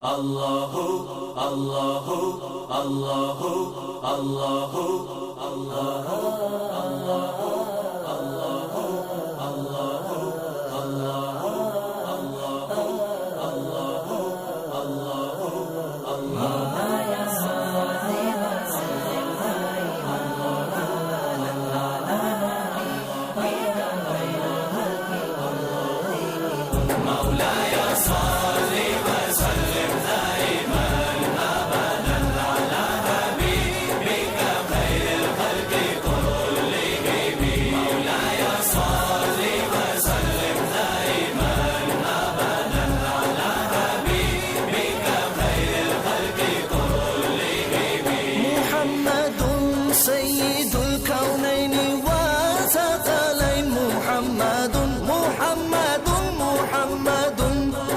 اللہ اللہ اللہ اللہ اللہ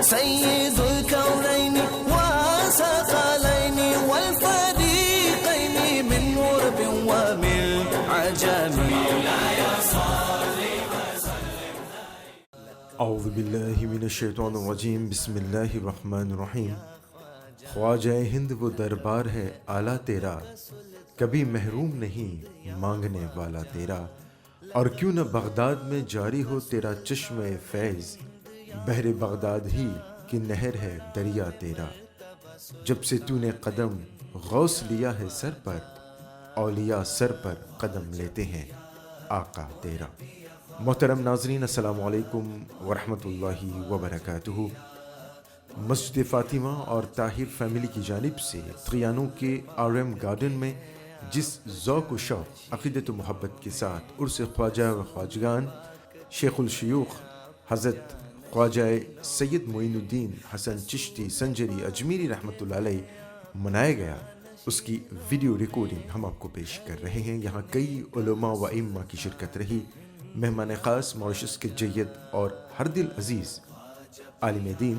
سيد الكونين وثقلين والفريقين من غرب ومن عجم مولاي صل وسلم. اعوذ باللہ من الشیطان الرجیم. بسم اللہ الرحمن الرحیم. خواجہ ہند وہ دربار ہے اعلیٰ تیرا، کبھی محروم نہیں مانگنے والا تیرا. اور کیوں نہ بغداد میں جاری ہو تیرا چشمہ فیض، بحر بغداد ہی کی نہر ہے دریا تیرا. جب سے تو نے قدم غوث لیا ہے سر پر، اولیاء سر پر قدم لیتے ہیں آقا تیرا. محترم ناظرین، السلام علیکم ورحمۃ اللہ وبرکاتہ. مسجد فاطمہ اور طاہر فیملی کی جانب سے تقیانوں کے RM گارڈن میں جس ذوق و شوق، عقیدت و محبت کے ساتھ عرس خواجہ و خواجگان شیخ الشیوخ حضرت خواجہ سید معین الدین حسن چشتی سنجری اجمیری رحمۃ اللہ علیہ منایا گیا، اس کی ویڈیو ریکارڈنگ ہم آپ کو پیش کر رہے ہیں. یہاں کئی علماء و ائمہ کی شرکت رہی. مہمان خاص ماریشس کے جید اور ہر دل عزیز عالم دین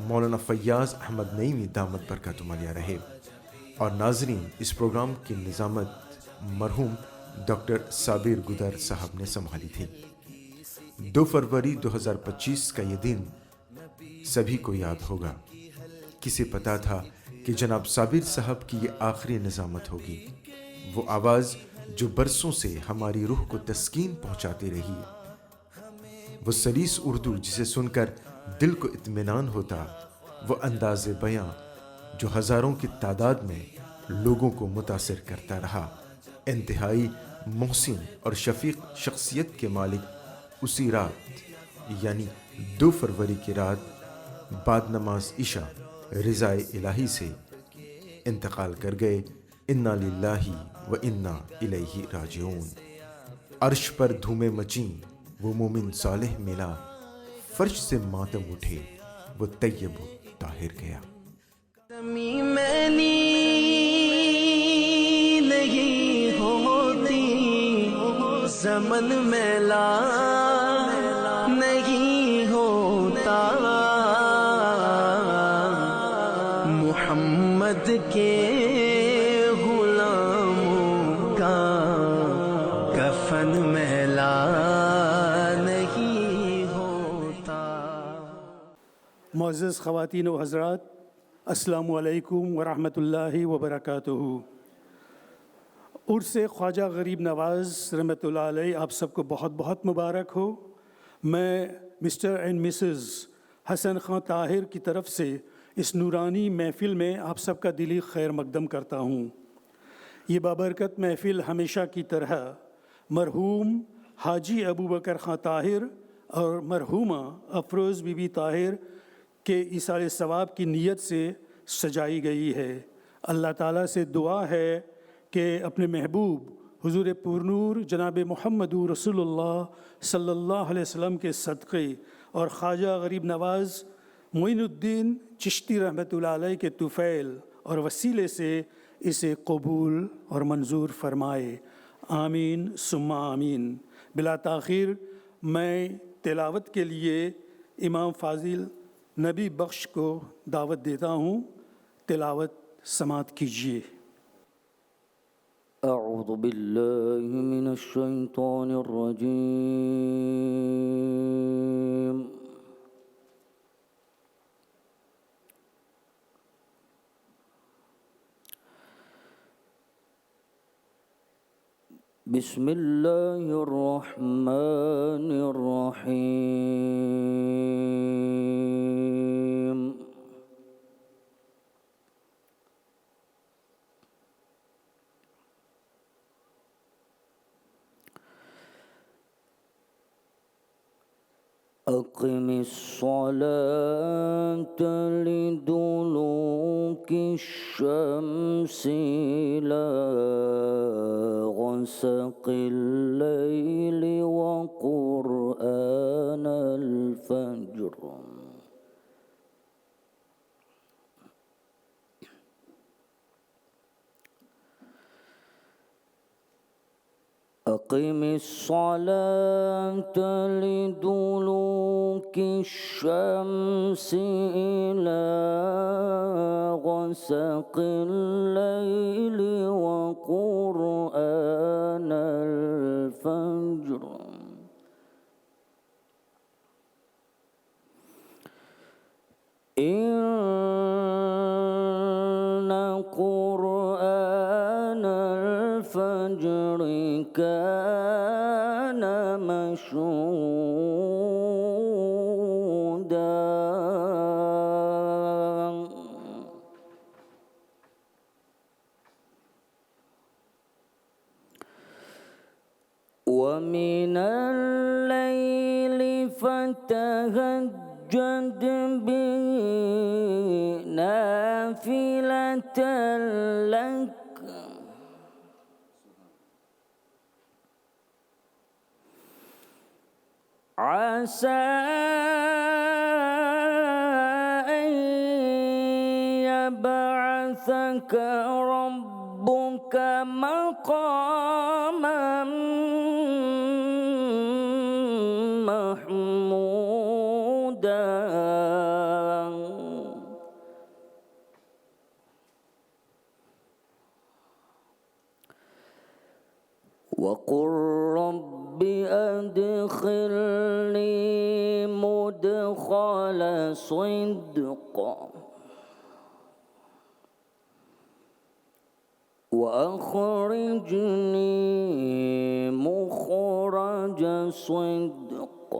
مولانا فیاض احمد نعیمی دامت برکاتہم علیہ رہے. اور ناظرین، اس پروگرام کی نظامت مرحوم ڈاکٹر صابر گدر صاحب نے سنبھالی تھی. 2 فروری 2025 کا یہ دن سبھی کو یاد ہوگا. کسے پتا تھا کہ جناب صابر صاحب کی یہ آخری نظامت ہوگی؟ وہ آواز جو برسوں سے ہماری روح کو تسکین پہنچاتی رہی، وہ سلیس اردو جسے سن کر دل کو اطمینان ہوتا، وہ انداز بیاں جو ہزاروں کی تعداد میں لوگوں کو متاثر کرتا رہا. انتہائی محسن اور شفیق شخصیت کے مالک اسی رات یعنی 2 فروری کی رات بعد نماز عشاء رضائے الہی سے انتقال کر گئے. انا للہ و انا الیہ راجعون. عرش پر دھومیں مچیں، وہ مومن صالح ملا، فرش سے ماتم اٹھے، وہ طیب و طاہر گیا. میلی نہیں ہوتی زمن میلا نہیں ہوتا، محمد کے غلاموں کا کفن میلا نہیں ہوتا. معزز خواتین و حضرات، السلام علیکم ورحمۃ اللہ وبرکاتہ. عرس خواجہ غریب نواز رحمۃ اللہ علیہ آپ سب کو بہت بہت مبارک ہو. میں مسٹر اینڈ مسز حسن خان طاہر کی طرف سے اس نورانی محفل میں آپ سب کا دلی خیر مقدم کرتا ہوں. یہ بابرکت محفل ہمیشہ کی طرح مرحوم حاجی ابو بکر خان طاہر اور مرحومہ افروز بی بی طاہر کے ایصال ثواب کی نیت سے سجائی گئی ہے. اللہ تعالیٰ سے دعا ہے کہ اپنے محبوب حضور پرنور جناب محمد رسول اللہ صلی اللہ علیہ وسلم کے صدقے اور خواجہ غریب نواز معین الدین چشتی رحمۃ اللہ علیہ کے طفیل اور وسیلے سے اسے قبول اور منظور فرمائے. آمین ثم آمین. بلا تاخیر میں تلاوت کے لیے امام فاضل نبی بخش کو دعوت دیتا ہوں. تلاوت سماعت کیجیے. اعوذ باللہ من الشیطان الرجیم. بسم الله الرحمن الرحيم. أقم الصلاة لدلوك الشمس إلى غسق الليل وقرآن الفجر. أقم الصلاة لدلوك الشمس إلى غسق الليل وقرآن الفجر. إن قرآن الفجر كان مشهودا. ومن الليل فتهجد به نافلة لك عسى أن يبعثك ربك مقاما محمودا. وقل رب أدخلني مدخل صدق وأخرجني مخرج صدق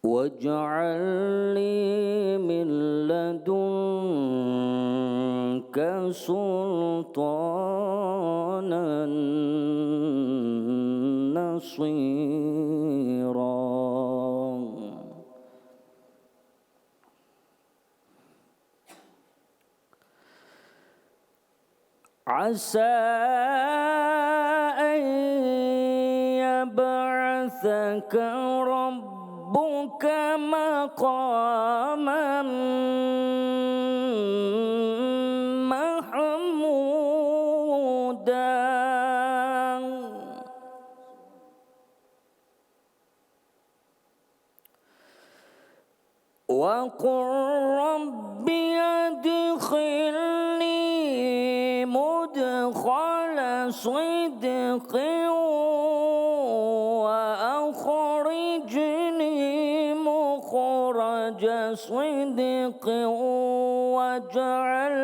واجعل لي من لدنك سلطانا نصيرا. عسى أن يبعثك ربك مقاما محمودا. وقل رب أدخلني مدخل صدق وأخرجني مخرج صدق واجعل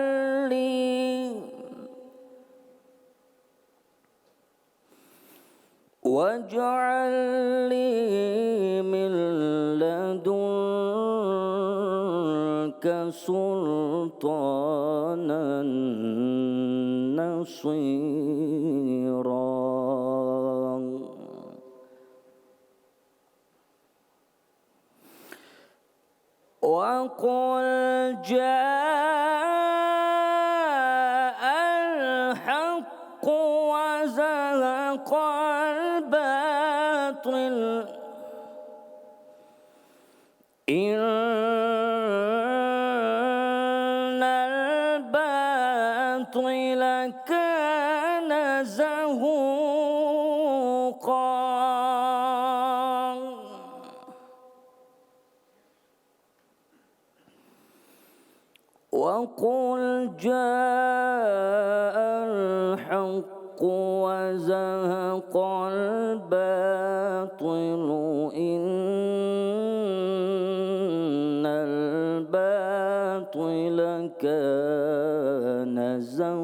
لي من لدنك سلطانا نصيرا. وقل جاء الحق وزهق الباطل إن الباطل كان زهوقا. وقل جاء الحق وزهق الباطل إن الباطل كان زهوقا.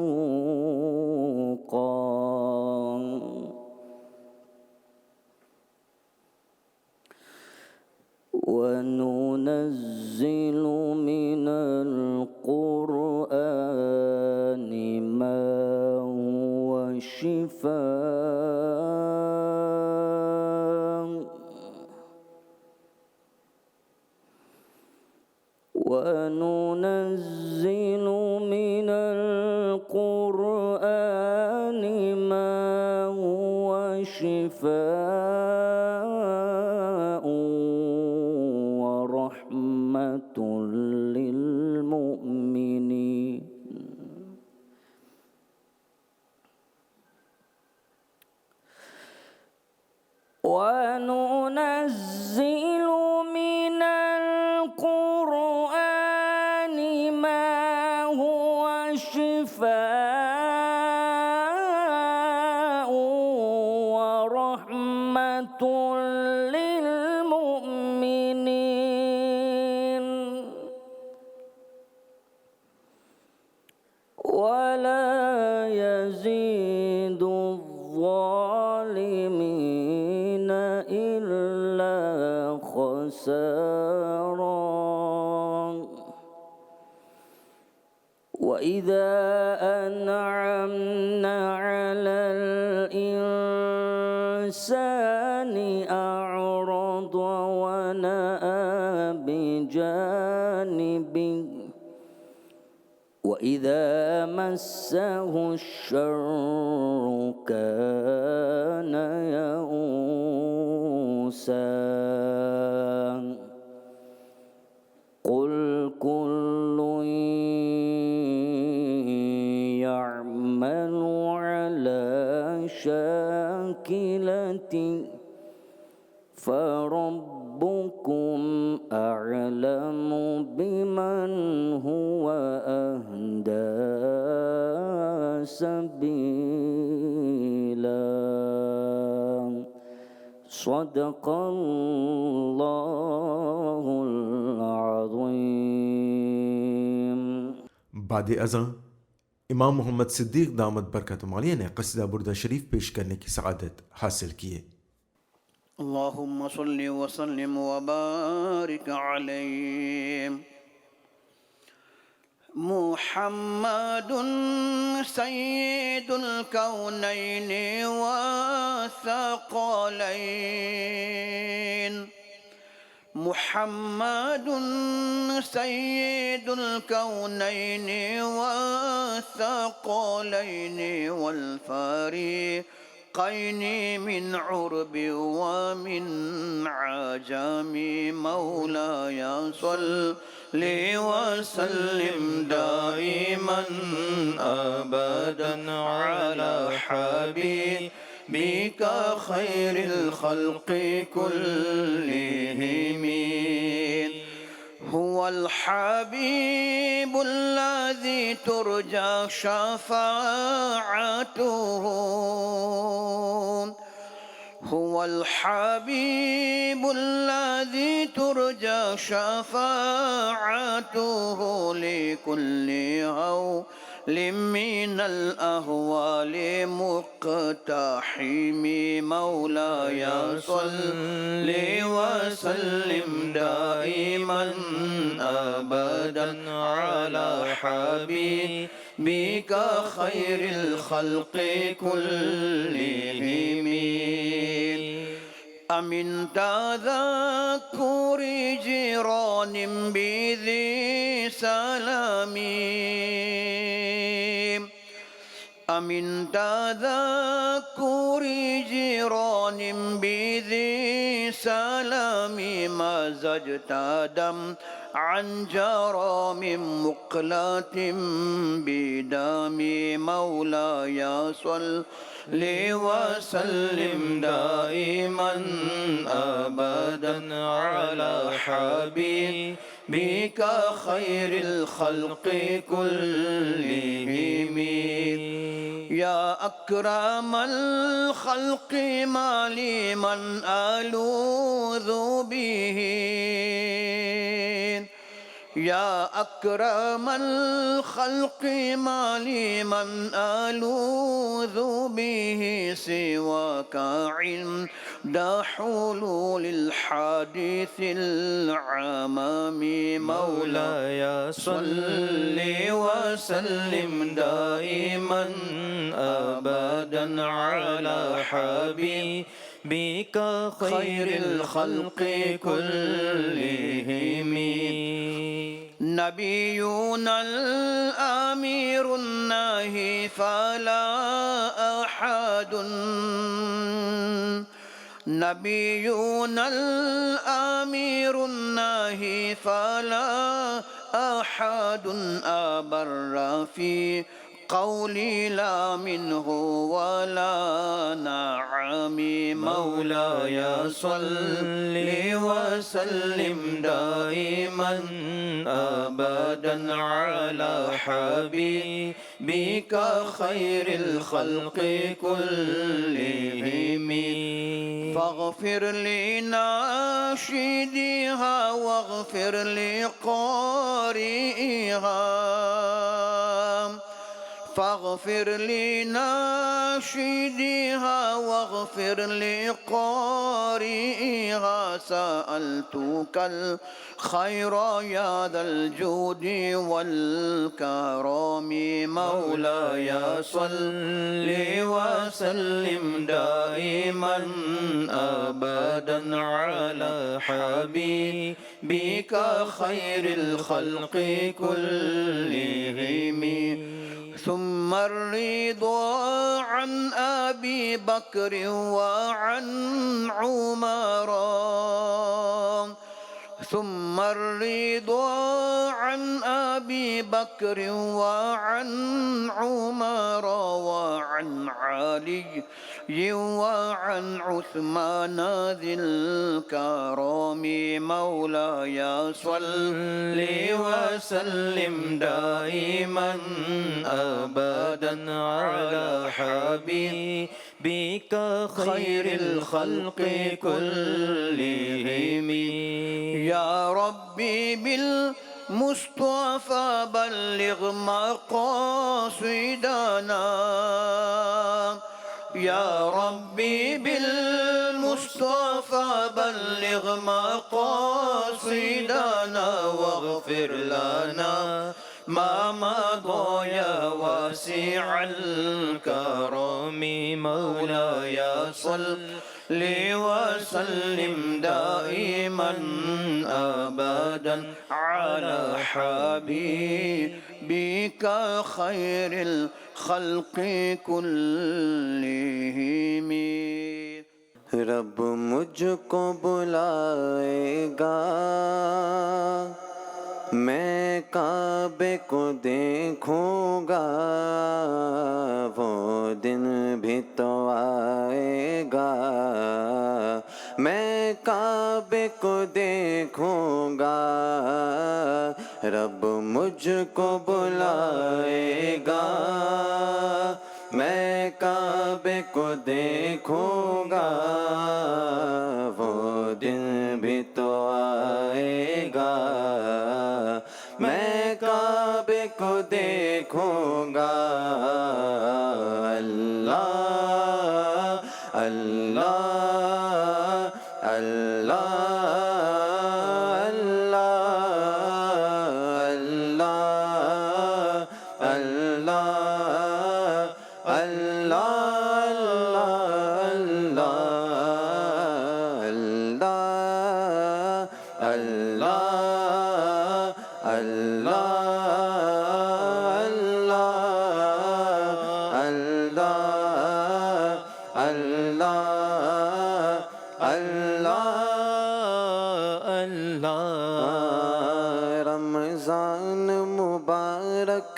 وننزل من القرآن ما هو شفاء وننزل من القرآن ما هو شفاء ورحمة للمؤمنين وننزل من القرآن ما هو شفاء ورحمة للمؤمنين ولا يزيد الظالمين إلا خسارا وإذا أنعمنا على الإنسان أعرض ونأى بجانبه وإذا مسه الشر كان يئوسا قل كل يعمل على شاكلته فربكم أعلم بمن هو أهدى سبيلا صدق الله العظيم. बाद अज़ां इमाम मोहम्मद सिद्दीक दामद बरकत मालिया ने क़सीदा बुर्दा शरीफ पेश करने की सआदत हासिल की है। अल्लाहुम्मा सल्लि व सल्लिम व बारिक अलैहि मुहम्मदुन सय्यिदुल कौनैनि व सक़लैन मुहम्मदुन सय्यिदुल कौनैनि व सक़लैन वल फ़रीक़ैन मिन उर्ब व मिन अजम मौलाय सल्लि व सल्लिम दाइमन अबदन अला हबीबिका खैरिल खल्क़ि कुल्लिहिम هو الحبيب الذي ترجى شفاعته هو الحبيب الذي ترجى شفاعته لكل هول من الأهوال مقتحم مولاي صل وسلم دائما أبدا على حبيبك خير الخلق كلهم أمن تذكر جيران بذي سلام أمن تذكر جيران بذي سلام مزجت دم عن جرام مقلة بدم مولاي صل وسلم دائما أبدا على حبيبك خير الخلق كلهم يا أكرم الخلق ما لي من ألوذ به يا أكرم الخلق ما لي من ألوذ به سواك عند حلول الحادث العمام مولاي صل وسلم دائما أبدا على حبيبك خير الخلق كلهم نبينا الأمير الناهي فلا أحد نبينا الأمير الناهي فلا أحد أبر في قولي لا منه ولا نعم مولاي صل وسلم دائما أبدا على حبيبك خير الخلق كلهم فاغفر لناشديها واغفر لقارئها فاغفر لناشديها واغفر لقارئها سألتك الخير يا ذا الجود والكرم مولاي صل وسلم دائما أبدا على حبيبك خير الخلق كلهم ثم الرضا عن أبي بكر وعن عمر ثم الرضا عن أبي بكر وعن عمر وعن علي وعن عثمان ذي الكرم مولاي صل وسلم دائما أبدا على حبيبك خير الخلق كلهم يا ربي بالمصطفى بلغ مقاصدنا يا ربي بالمصطفى بلغ مقاصدنا واغفر لنا ما مضى يا واسع الكرم مولاي صل وسلم دائما أبدا على حبيبك خير الخلق كلهم रब मुझको बुलाएगा मैं काबे को देखूंगा वो दिन भी तो आएगा मैं काबे को देखूंगा रब मुझको बुलाएगा मैं काबे को देखूंगा वो दिन भी तो आएगा मैं काबे को देखूंगा अल्लाह अल्लाह अल्लाह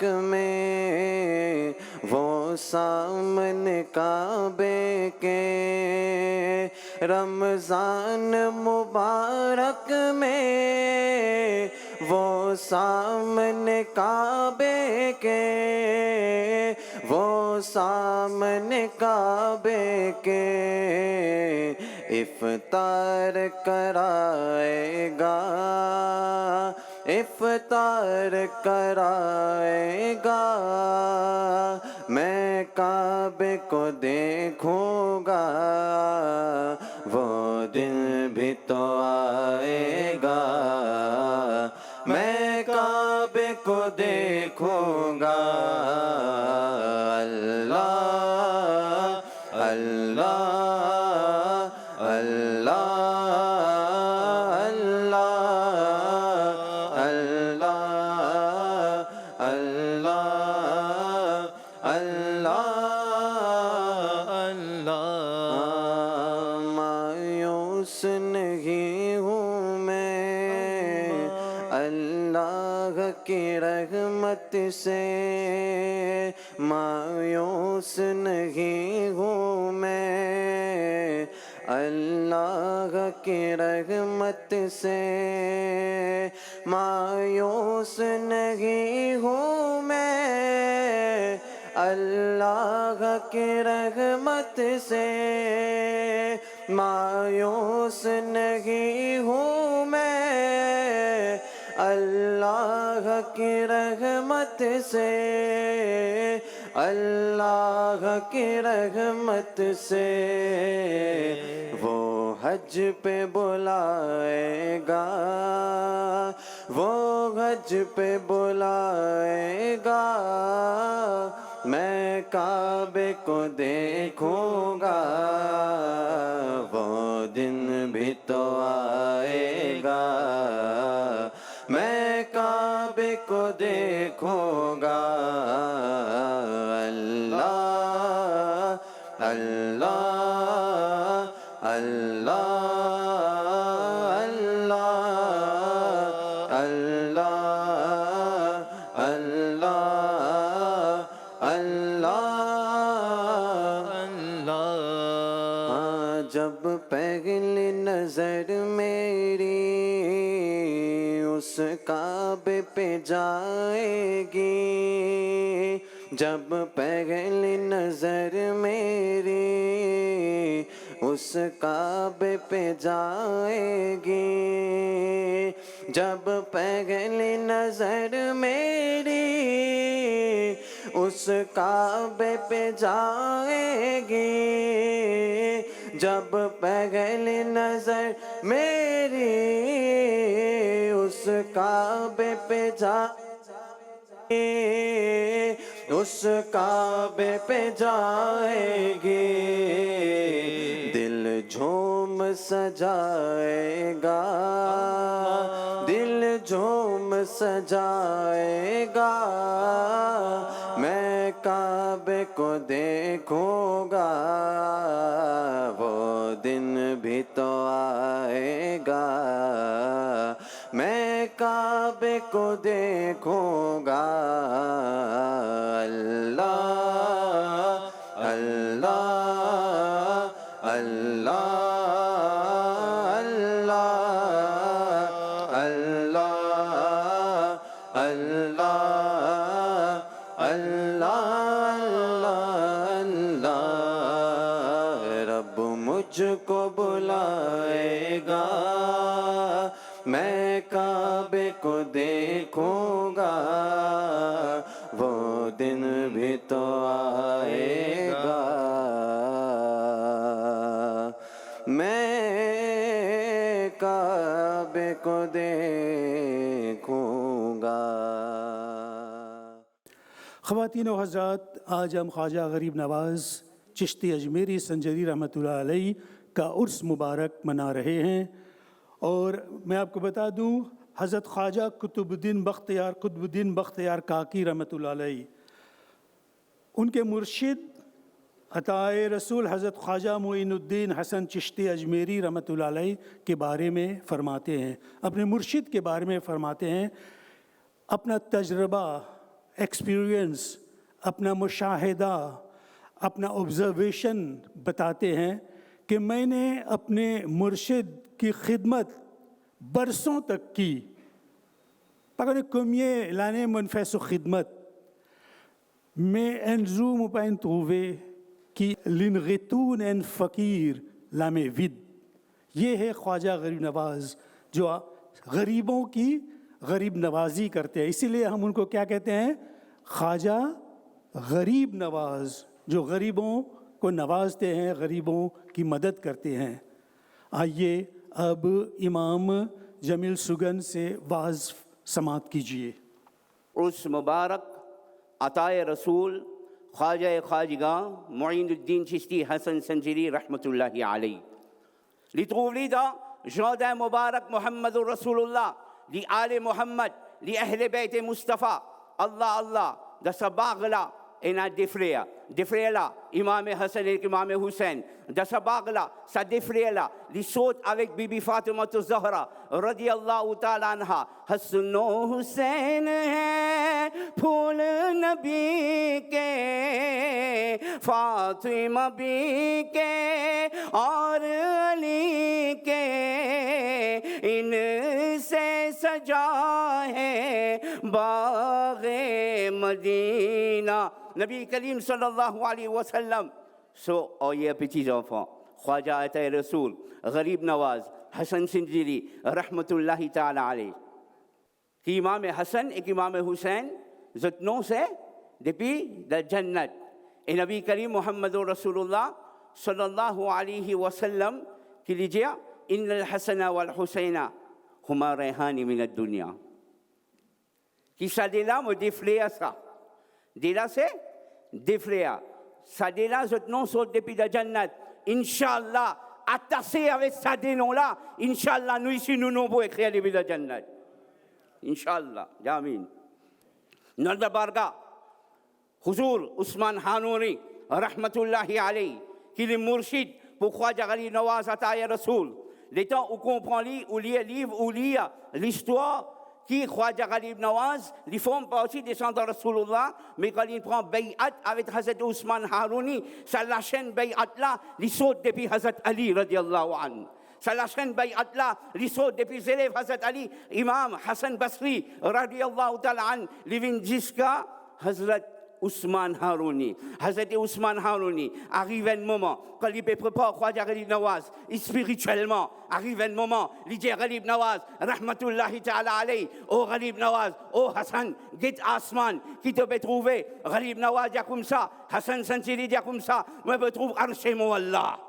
में वो सामने काबे के रमज़ान मुबारक में वो सामने काबे के वो सामने काबे के इफ्तार कराएगा افطار کرائے گا میں کعبے کو دیکھوں گا وہ دن بھی تو آئے گا میں کعبے کو دیکھوں گا اللہ اللہ اللہ مایوس نہیں ہوں میں اللہ کی رحمت سے مایوس نہیں ہوں میں اللہ کی رحمت سے مایوس نہیں ہوں میں اللہ کی رحمت سے مایوس نہیں ہوں میں اللہ کی رحمت سے اللہ کی رحمت سے وہ حج پہ بلائے گا وہ حج پہ بلائے گا میں کعبے کو دیکھوں گا وہ دن بھی تو آئے گا میں کعبے کو دیکھوں گا اللہ اللہ اللہ اللہ اللہ جب پہلی نظر میری اس کعبے پہ جائے گی جب پہلی نظر میری اس کعبے پہ جائے گی جب پہلی نظر میری اس کعبے پہ جائے گی جب پہلی نظر میری اس کعبے پہ جائے گی اس کعبے پہ جائے گی دل جھوم سجائے گا دل جھوم سجائے گا میں کعبے کو دیکھوں گا وہ دن بھی تو آئے گا میں کعبے کو دیکھوں گا اللہ اللہ اللہ اللہ اللہ اللہ رب مجھ کو بلائے گا میں کعبے کو دیکھوں گا وہ دن بھی تو آئے گا میں کعبے کو دیکھوں گا. خواتین و حضرات، آج ہم خواجہ غریب نواز چشتی اجمیری سنجری رحمۃ اللہ علیہ کا عرس مبارک منا رہے ہیں، اور میں آپ کو بتا دوں حضرت خواجہ قطب الدین بختیار کاکی رحمۃ اللہ علیہ، ان کے مرشد عطائے رسول حضرت خواجہ معین الدین حسن چشتی اجمیری رحمۃ اللہ علیہ کے بارے میں فرماتے ہیں، اپنے مرشد کے بارے میں فرماتے ہیں، اپنا تجربہ، ایکسپیرینس، اپنا مشاہدہ، اپنا آبزرویشن بتاتے ہیں کہ میں نے اپنے مرشد کی خدمت برسوں تک کی. Para combien l'année mon fait sa khidmat. Mais un jour mon pas trouvé qui l'inretourne un fakir la میں ود. یہ ہے خواجہ غریب نواز جو غریبوں کی غریب نوازی کرتے ہیں، اسی لیے ہم ان کو کیا کہتے ہیں؟ خواجہ غریب نواز، جو غریبوں کو نوازتے ہیں، غریبوں کی مدد کرتے ہیں۔ آئیے اب امام جمیل سگن سے واعظ سماعت کیجیے۔ عرس مبارک عطائے رسول خواجہ خواجگاں معین الدین چشتی حسن سنجری رحمۃ اللہ علیہ لتولد جودہ مبارک محمد رسول اللہ لآل محمد لأہل بیت مصطفیٰ اللہ اللہ دس باغلا اینا دفریلا امام حسن et امام حسین دس باغلا سا دفریلا لسوت avec بی بی فاطمہ الزہرا رضی اللہ تعالیٰ عنہ۔ حسن و حسین ہے پھول نبی کے، فاطمہ بھی کے اور علی کے، ان سے سجا ہے باغ مدینہ۔ نبی کریم صلی اللہ علیہ وسلم اور یہ petits enfants خواجہ عطائے رسول غریب نواز حسن سنجری رحمۃ اللہ تعالیٰ علیہ کہ امام حسن ایک امام حسین زتنوں سے دپی دا جنت اے نبی کریم محمد رسول اللہ صلی اللہ علیہ وسلم کی لیجیے ان الحسن والحسین ہما ریحان من الدنیا کی سادیلا مدفلیا سا دیلا سے دفلیا سادیلا زتنوں سو دپی دا جنت انشاءاللہ attaché avec sa dénom-là, Inch'Allah, nous ici, nous n'avons pas écrit les de Jannat. Inch'Allah, Jamin. Notre barga, Huzur Ousmane Hanouni, Rahmatullahi alayhi, qui est mourchid pour Khwaja Gharib Nawaz Ataye Rasoul. Les temps où on comprend ou lit livre ou lit l'histoire qui Khwaja Gharib Nawaz, ils font partie des centres de Rasulullah, mais quand il prend Bay'at avec Hazrat Ousmane Harouni, ça la chaîne Bay'at là, il saute depuis Hazrat Ali radiallahu anhu. Ça la chaîne Bay'at là, il saute depuis les élèves Hazrat Ali, Imam Hassan Basri radiallahu ta'ala anhu, il vient jusqu'à Hazrat Ousmane Harouni. Hazrat Ousmane Harouni arrive un moment, quand il prépare Khwaja Gharib Nawaz, spirituellement, arrive un moment, il dit Gharib Nawaz, rahmatullahi ta'ala alayhi, oh Gharib Nawaz, oh Hassan, guide Asman, qui te peut trouver, Gharib Nawaz dit comme ça, Hassan Sansiri dit comme ça, moi je trouve Arsh Mouallah.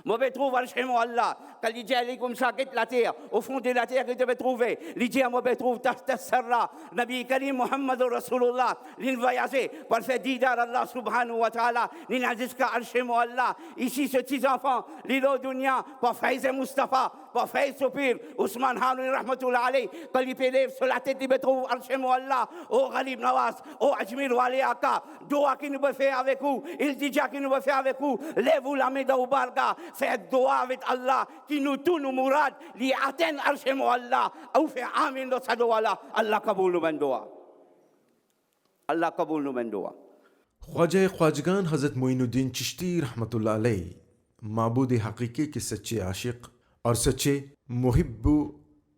Moi je trouve Arsh Mouallah. Quand il dit comme ça, quitte la terre, au fond de la terre que tu peux trouver, il dit moi je trouve Tasarra, Nabi Karim Muhammad Rasulullah, l'invoyagé, pour faire didar Allah subhanahu wa ta'ala, l'inazizka Arsh Mouallah. Ici, ce petit enfant, l'île Dunya, pour Faiz Mustafa, pour Faiz Soupir, Ousmane Hanouni rahmatullah alayhi, quand il pélève sur la tête, il peut trouver Arsh Mouallah, oh Gharib Nawaz, oh Ajmir Wali Aka, doa qui nous peut faire avec vous, il dit qui nous peut faire avec vous, lève-vous la main au barga, faites doa avec Allah, qui nous tout nous mourad, li atteint Arsh Mouallah, ou fait amin de sa doa là, Allah kaboul nous ben doa. Allah kaboul nous ben doa. Khwaja ख्वाजगान हज़रत मोइनुद्दीन चिश्ती रहमतुल्लाह अलैह माबूद हकीकी के सच्चे आशिक और सच्चे मुहिब्बु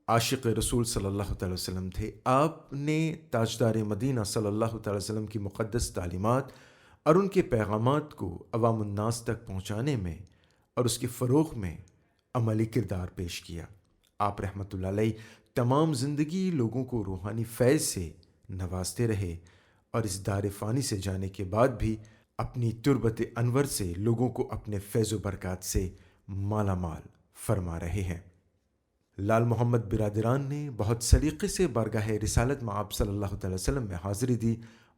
आशिक रसूल सल्लल्लाहु अलैहि वसल्लम थे। आपने ताजदार मदीना सल्लल्लाहु अलैहि वसल्लम की मुक़द्दस तालीमात और उनके पैगामात को अवामुन्नास तक पहुँचाने में और उसके फ़रोग़ में अमली किरदार पेश किया। आप रहमतुल्लाह अलैह तमाम ज़िंदगी लोगों को रूहानी फैज़ से नवाजते रहे और इस दार फ़ानी से जाने के बाद भी अपनी तुरबत अनवर से लोगों को अपने फैज़ व बरक़ात से माला माल फरमा रहे हैं। लाल मोहम्मद बिरादरान ने बहुत सलीक़े से बारगाह रिसालत में आप सल्लल्लाहु अलैहि वसल्लम में हाज़िरी दी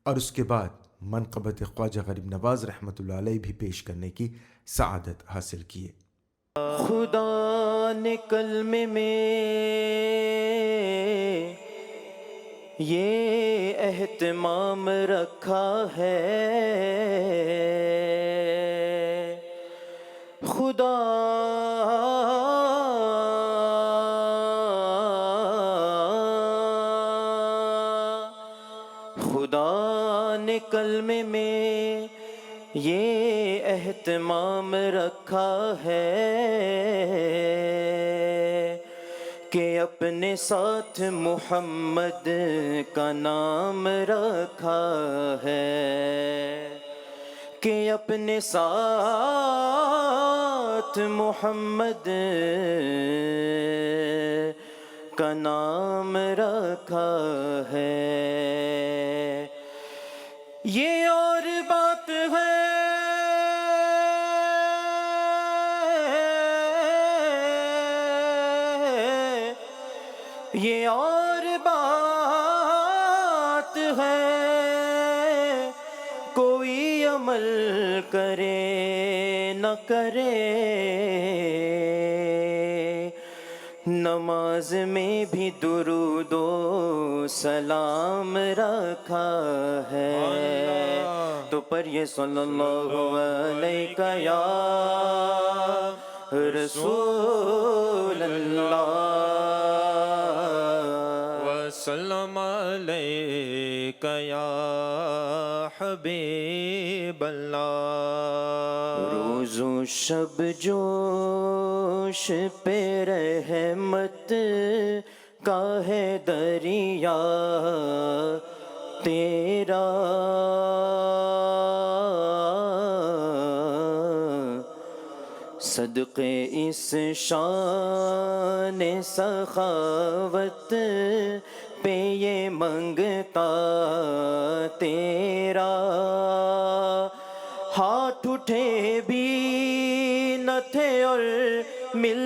और उसके बाद मनक़बत ख्वाजा गरीब नवाज़ रहमतुल्लाह अलैह भी पेश करने की सआदत हासिल किए। खुदा ने कलमे में ये एहतमाम रखा है, खुदा ने कलमे में ये एहतमाम रखा है कि अपने साथ मोहम्मद का नाम रखा है, कि अपने साथ मोहम्मद کا نام رکھا ہے. یہ اور بات ہے یہ اور بات ہے کوئی عمل کرے نہ کرے. نماز میں بھی درود و سلام رکھا ہے. تو پڑھیے صلی اللہ علیہ یا رسول اللہ وسلم علیک یا حبیب اللہ. روز و شب جوش پہ رحمت کا ہے دریا تیرا. صدقے اس شان سخاوت پہ یہ منگتا تیرا. ہاتھ اٹھے بھی نہ تھے اور مل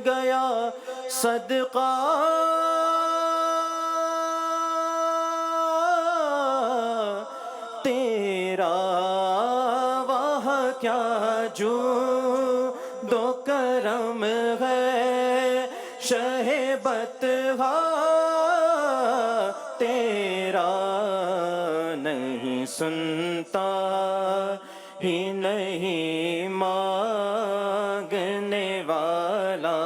گیا صدقہ تیرا. وہاں کیا جو دو کرم ہے شہ بطحا تیرا. نہیں سنتا ہی نہیں مانگنے والا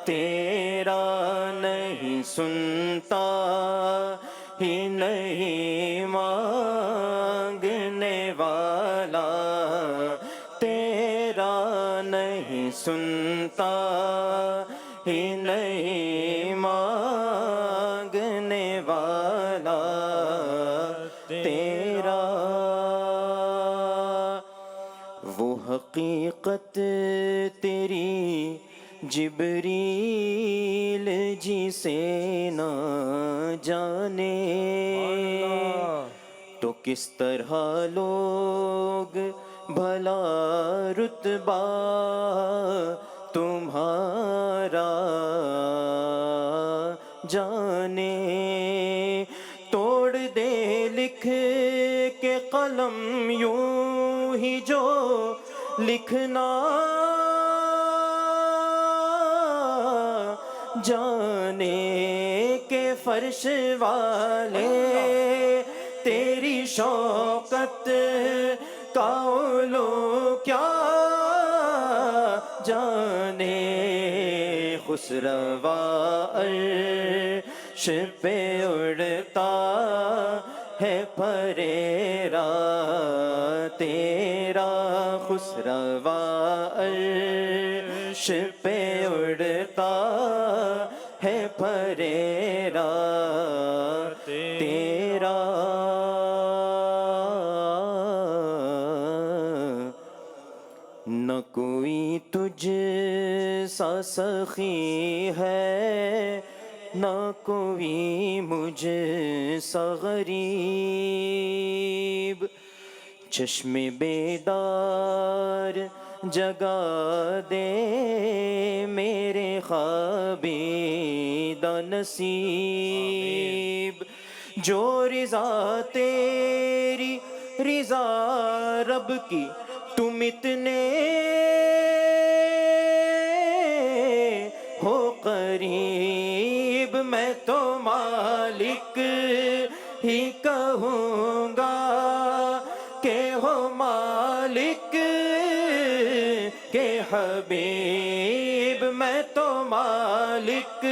تیرا. نہیں سنتا ہی نہیں مانگنے والا تیرا. نہیں سنتا ہی نہیں مانگنے والا تیرا. وہ حقیقت تیری جبریل جسے نہ جانے تو کس طرح لوگ بھلا رتبہ تمہارا جانے. توڑ دے لکھ کے قلم یوں ہی جو لکھنا جانے کے فرش والے تیری شوکت کا علو کیا جانے. خسروا عرش پہ اڑتا ہے پریرا تیرا. خسروا عرش پہ اڑتا ہے پریرا تیرا. نہ کوئی تجھ سا سخی ہے نہ کوئی مجھ سا غریب. چشم بیدار جگا دے میرے خوابیدہ نصیب. جو رضا تیری رضا رب کی تم اتنے ہو قریب. میں تو مالک ہی کہوں گا کہ ہو مالک کے حبیب. میں تو مالک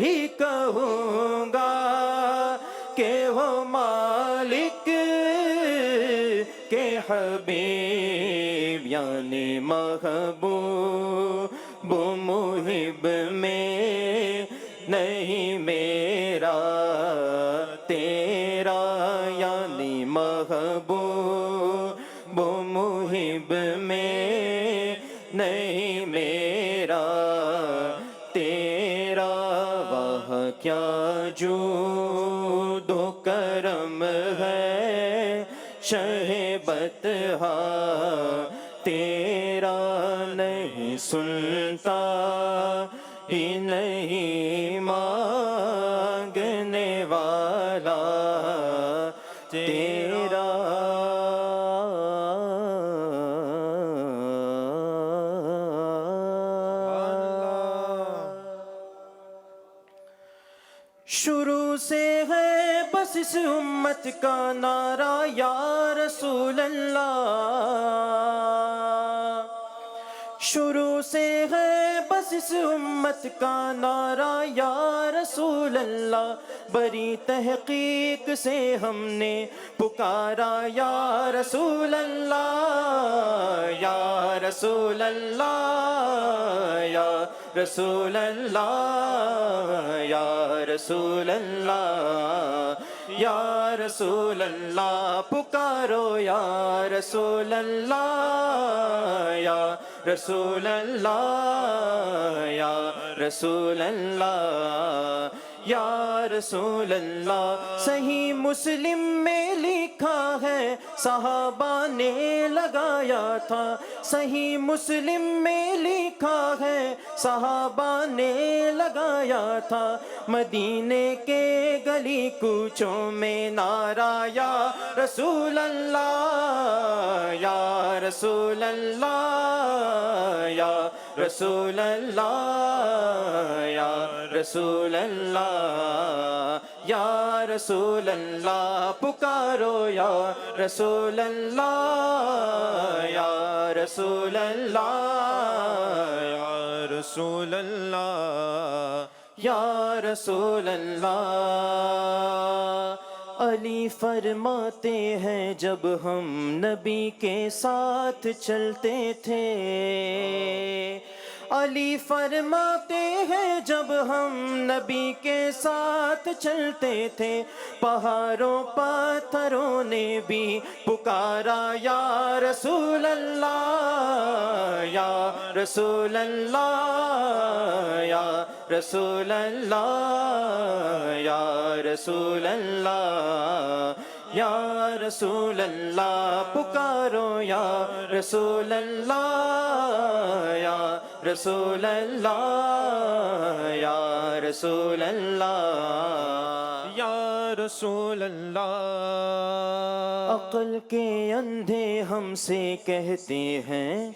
ہی کہوں گا کہ ہو مالک کے حبیب. یعنی محبوب محب میں نہیں میرا تیرا. یعنی محبوب محب میں نہیں میرا تیرا. اللہ کیا جود و کرم ہے شہ بطحا تیرا نہیں سنتا ہی نہیں مانگنے والا تیرا شروع سے ہے بس اس امت کا نعرہ یا رسول اللہ، شروع سے ہے بس اس امت کا نعرہ یا رسول اللہ، بڑی تحقیق سے ہم نے پکارا یا رسول اللہ، یا رسول اللہ، یا رسول اللہ، یا رسول اللہ، یا رسول اللہ، پکارو یا رسول اللہ، یا رسول اللہ، یا رسول اللہ، یا رسول اللہ۔ صحیح مسلم میں لکھا ہے صحابہ نے لگایا تھا، صحیح مسلم میں لکھا ہے صحابہ نے لگایا تھا، مدینے کے گلی کوچوں میں نعرہ یا رسول اللہ، یا رسول اللہ، یا رسول اللہ، یا رسول اللہ، یا رسول اللہ، پکارو یا رسول اللہ، یا رسول اللہ، یا رسول اللہ، یا رسول اللہ۔ علی فرماتے ہیں جب ہم نبی کے ساتھ چلتے تھے، علی فرماتے ہیں جب ہم نبی کے ساتھ چلتے تھے، پہاڑوں پتھروں نے بھی پکارا یا رسول اللہ، یا رسول اللہ، یا رسول اللہ، یا رسول اللہ، یا رسول اللہ، پکارو یا رسول اللہ، یا رسول اللہ، یا رسول اللہ، یا رسول اللہ۔ عقل کے اندھے ہم سے کہتے ہیں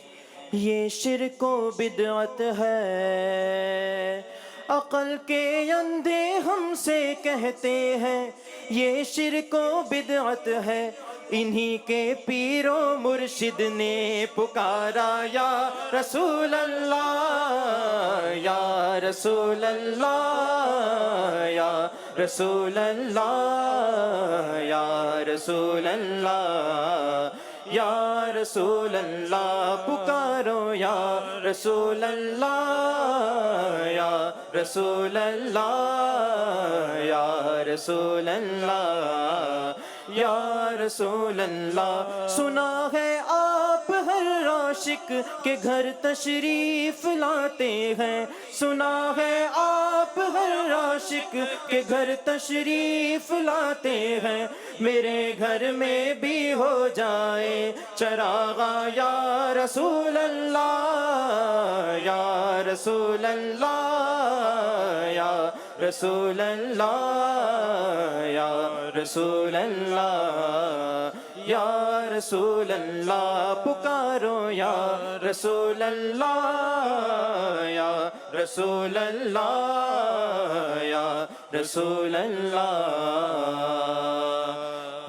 یہ شرک و بدعت ہے، عقل کے اندھے ہم سے کہتے ہیں یہ شرک و بدعت ہے، انہی کے پیر و مرشد نے پکارا یا رسول اللہ، یا رسول اللہ، یا رسول اللہ، یا رسول اللہ، یا رسول اللہ، پکارو یا رسول اللہ، یا رسول اللہ، یا رسول اللہ، یا رسول اللہ۔ سنا ہے آپ ہر عاشق کے گھر تشریف لاتے ہیں، سنا ہے آپ ہر عاشق کے گھر تشریف لاتے ہیں، میرے گھر میں بھی ہو جائے چراغا یا رسول اللہ، یا رسول اللہ، یا رسول اللہ، یا رسول اللہ، یا رسول اللہ، پکارو یا رسول اللہ، یا رسول اللہ، یا رسول اللہ،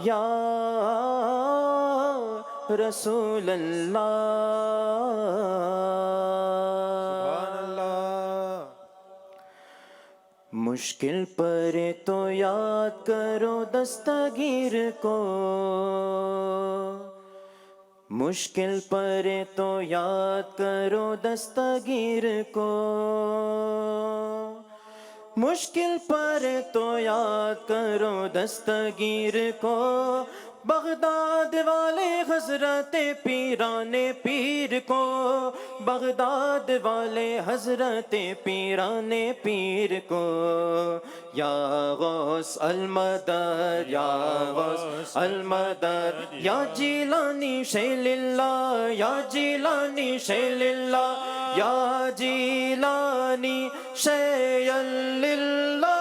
یا رسول اللہ۔ مشکل پڑے تو یاد کرو دستگیر کو، مشکل پڑے تو یاد کرو دستگیر کو، مشکل پڑے تو یاد کرو دستگیر کو، بغداد والے حضرت پیران پیر کو، بغداد والے حضرت پیران پیر کو، یا غوث المدد یا غوث المدد یا جیلانی شیل اللہ یا جیلانی شیل اللہ یا جیلانی شیل اللہ۔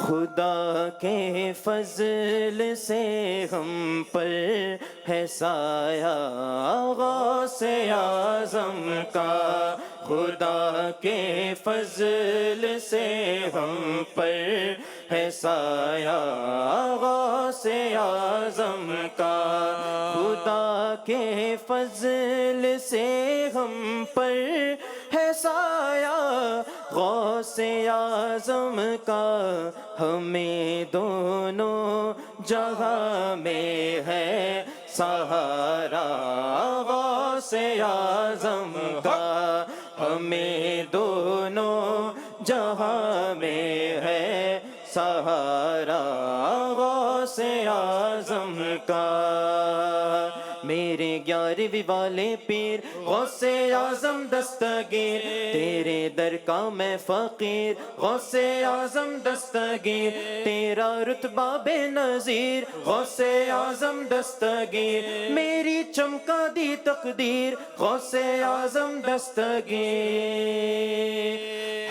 خدا کے فضل سے ہم پر ہے سایہ غوث اعظم کا، خدا کے فضل سے ہم پر ہے سایہ غوث اعظم کا، خدا کے فضل سے ہم پر ہے سایہ غوث اعظم کا، ہمیں دونوں جہاں میں ہے سہارا غوث اعظم کا، ہمیں دونوں جہاں میں ہے سہارا غوث اعظم کا۔ میرے 11ویں والے پیر غوث اعظم دستگیر، تیرے در کا میں فقیر غوث اعظم دستگیر، تیرا رتبہ بے نظیر غوث اعظم دستگیر، میری چمکا دی تقدیر غوث اعظم دستگیر۔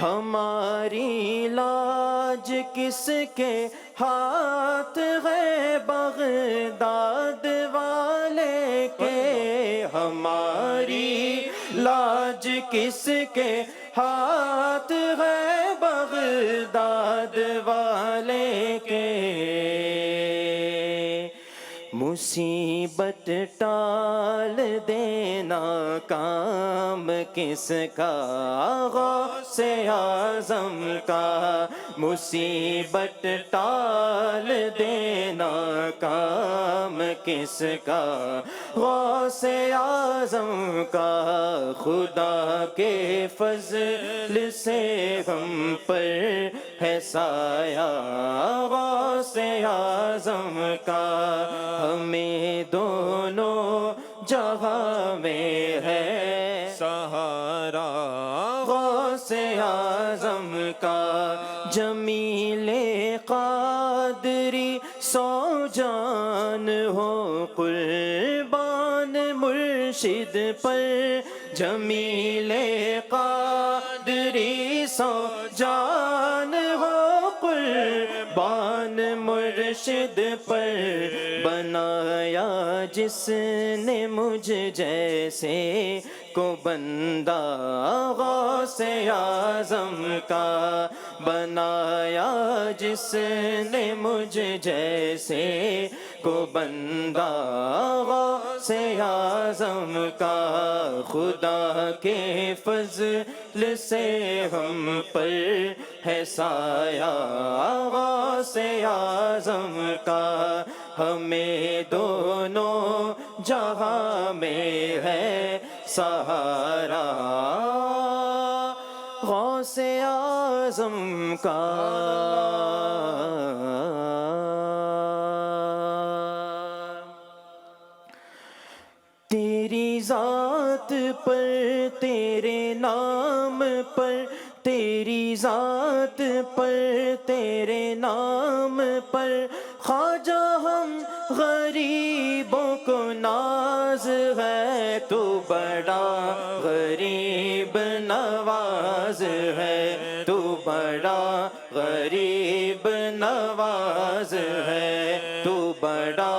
ہماری لاج کس کے ہاتھ ہے بغداد والے کے، ہماری لاج کس کے ہاتھ ہے بغداد والے کے، مصیبت ٹال دینا کام کس کا غوث اعظم کا، مصیبت ٹال دینا کام کس کا غوث اعظم کا، خدا کے فضل سے ہم پر ہے سایہ غوث اعظم کا، ہمیں دونوں جہاں میں ہے سہارا غوث اعظم کا، جمیل قادری سو جان ہو قربان مرشد پر، جمیل قادری سو جان ہو قربان مرشد پر، بنایا جس نے مجھ جیسے کو بندہ غوث اعظم کا، بنایا جس نے مجھ جیسے کو بندہ غوث اعظم کا، خدا کے فضل سے ہم پر ہے سایہ غوث اعظم کا، ہمیں دونوں جہاں میں ہے سہارا غوث اعظم کا۔ تیری ذات پر تیرے نام پر، تیری ذات پر تیرے نام پر، خواجہ ہم غریبوں کو ناز ہے، تو بڑا غریب نواز ہے، تو بڑا غریب نواز ہے، تو بڑا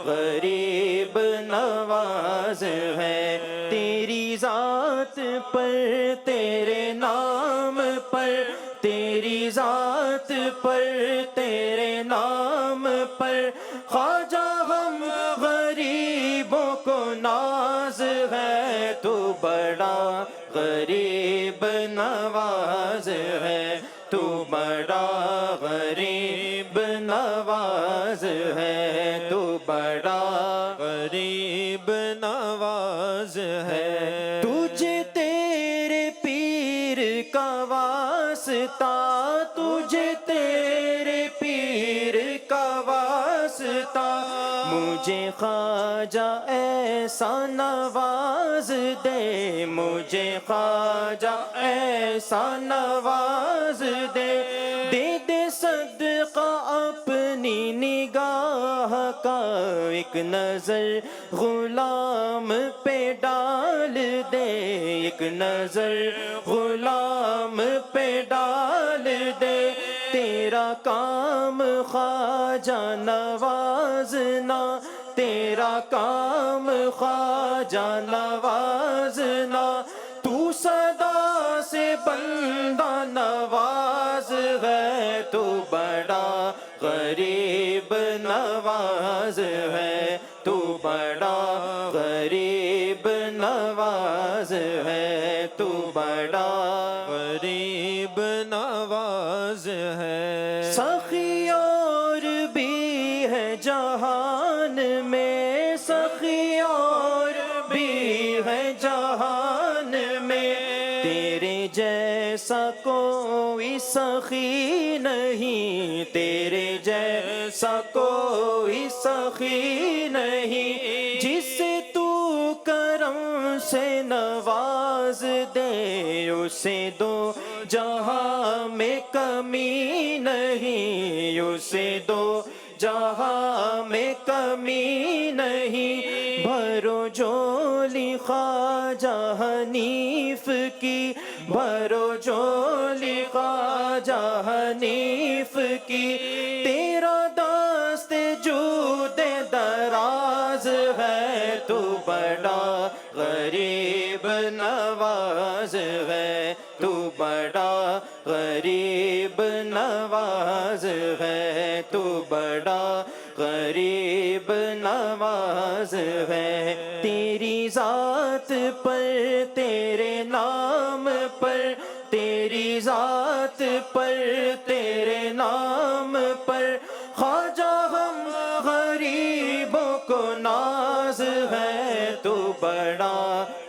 غریب نواز ہے، تیری ذات پر تیرے نام پر، تیری ذات پر تیرے نام پر، خواجہ ہم غریبوں کو ناز ہے، تو بڑا غریب نواز ہے، تو بڑا غریب نواز ہے، تو بڑا غریب نواز ہے، تجھے تیرے پیر کا وعدہ واسطہ تجھے تیرے پیر کا واسطہ مجھے خواجہ ایسا نواز دے مجھے خواجہ ایسا نواز دے دے دے صدقہ اپنی نگاہ کا ایک نظر غلام پہ ڈال دے ایک نظر غلام پہ ڈال دے تیرا کام خواجہ نوازنا تیرا کام خواجہ نوازنا تو صدا سے بندہ نواز ہے تو بڑا غریب نواز ہے تو بڑا غریب نواز ہے تو بڑا غریب نواز ہے سخی اور بھی ہے جہان میں سخی اور بھی ہے جہان میں تیرے جیسا کوئی سخی نہیں تیرے جیسا کوئی سخی نہیں جسے تو کرم سے نواز دے اسے دو جہاں میں کمی نہیں اسے دو جہاں میں کمی نہیں بھرو جولی خواجہ حنیف کی بھرو جولی خواجہ حنیف کی تیرا دست جود دراز ہے تو بڑا غریب نواز ہے تو بڑا غریب نواز ہے تو بڑا غریب نواز ہے تیری ذات پر تیرے نام پر تیری ذات پر تیرے نام پر خواجہ ہم غریبوں کو ناز ہے تو بڑا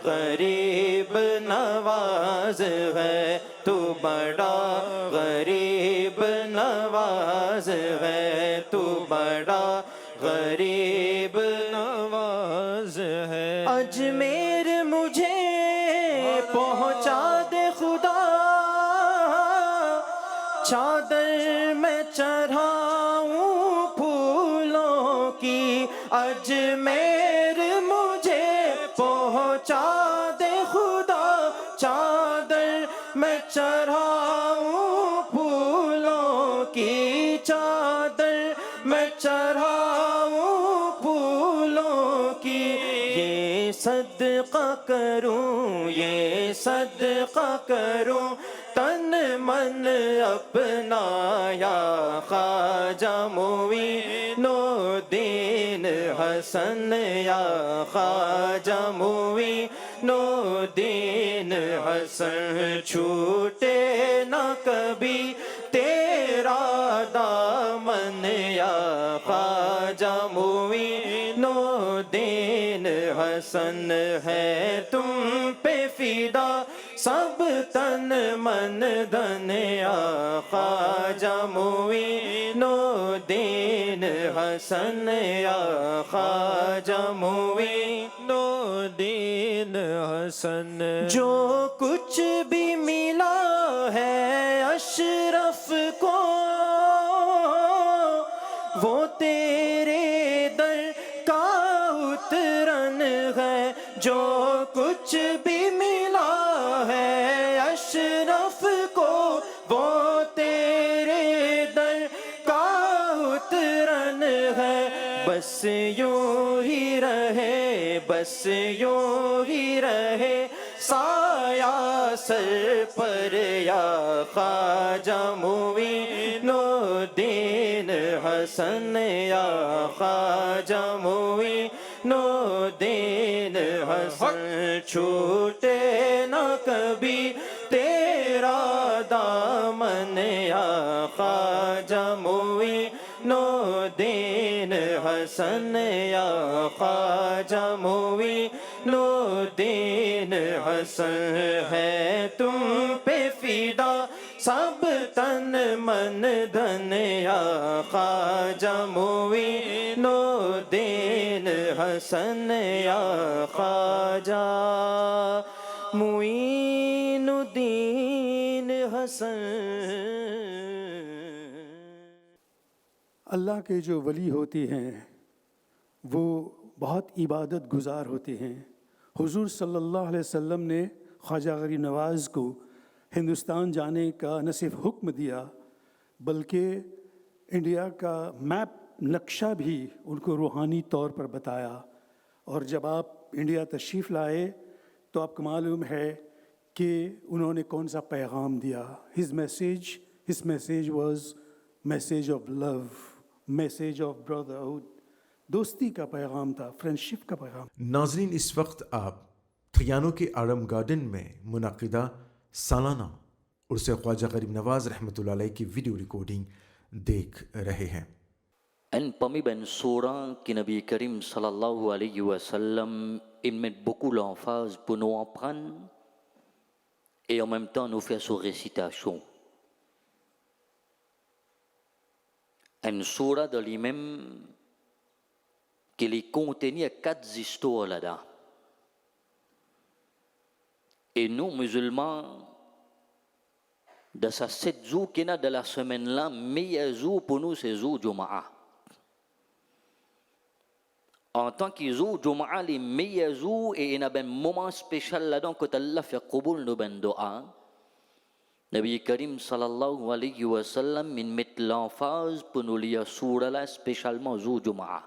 غریب نواز ہے تو بڑا غریب نواز ہے تو بڑا غریب نواز ہے اجمیر مجھے پہنچا دے خدا چادر میں چڑھاؤں پھولوں کی اجمیر مجھے پہنچا دے خدا چادر میں چڑھاؤں پھولوں کی چادر میں چڑھاؤں پھولوں کی یہ صدقہ کروں یہ صدقہ کروں تن من اپنا یا خواجہ معین الدین حسن یا خواجہ معین الدین حسن چھوٹے نہ کبھی تیرا دامن یا خواجہ معین الدین حسن ہے تم پہ فدا سب تن من دھن یا خواجہ معین الدین حسن یا خواجہ معین الدین حسن جو کچھ بھی ملا ہے اشرف کو وہ تیرے در کا اترن ہے جو کچھ بھی ملا ہے اشرف کو وہ تیرے در کا اترن ہے بس یوں ہی رہے بس یوں ہی رہے سایہ سر پر یا خواجہ معین الدین حسن یا خواجہ معین الدین حسن چھوٹے نہ کبھی تیرا دامن یا خواجہ معین الدین حسن یا خواجہ معین الدین حسن ہے تم پہ فدا सब तन मन धन या ख्वाजा मुईनुद्दीन हसन या ख्वाजा मुईनुद्दीन हसन। अल्लाह के जो वली होते हैं वो बहुत इबादत गुजार होते हैं। हुजूर सल्लल्लाहु अलैहि वसल्लम ने ख्वाजा गरीब नवाज़ को हिंदुस्तान जाने का न सिर्फ हुक्म दिया बल्कि इंडिया का मैप नक्शा भी उनको रूहानी तौर पर बताया। और जब आप इंडिया तशरीफ़ लाए तो आपको मालूम है कि उन्होंने कौन सा पैगाम दिया। His message was message of love, message of brotherhood, दोस्ती का पैगाम था, फ्रेंडशिप का पैगाम। नाजरीन, इस वक्त आप थ्रियानो के आरम गार्डन में मुनाकिदा सालाना उर्स ख्वाजा गरीब नवाज़ रहमतुल्लाह अलैह की वीडियो रिकॉर्डिंग देख रहे हैं। En pamiben surah qui Nabi Karim sallallahu alayhi wa sallam, il met beaucoup l'emphase pour nous apprendre et en même temps nous faire son récitation. Une surah de lui-même qui les contenait 4 histoires là-dedans. Et nous, musulmans, de ces 7 jours qu'il y a de la semaine-là, meilleur jour pour nous, c'est jour Jumu'ah. En tant que jour Jumu'ah, les meilleurs jours, et il y a un moment spécial là-dedans que Allah fait qaboul nos ben doa. Nabi Karim sallallahu alayhi wa sallam, il met l'emphase pour nous lire surah là, spécialement jour Jumu'ah.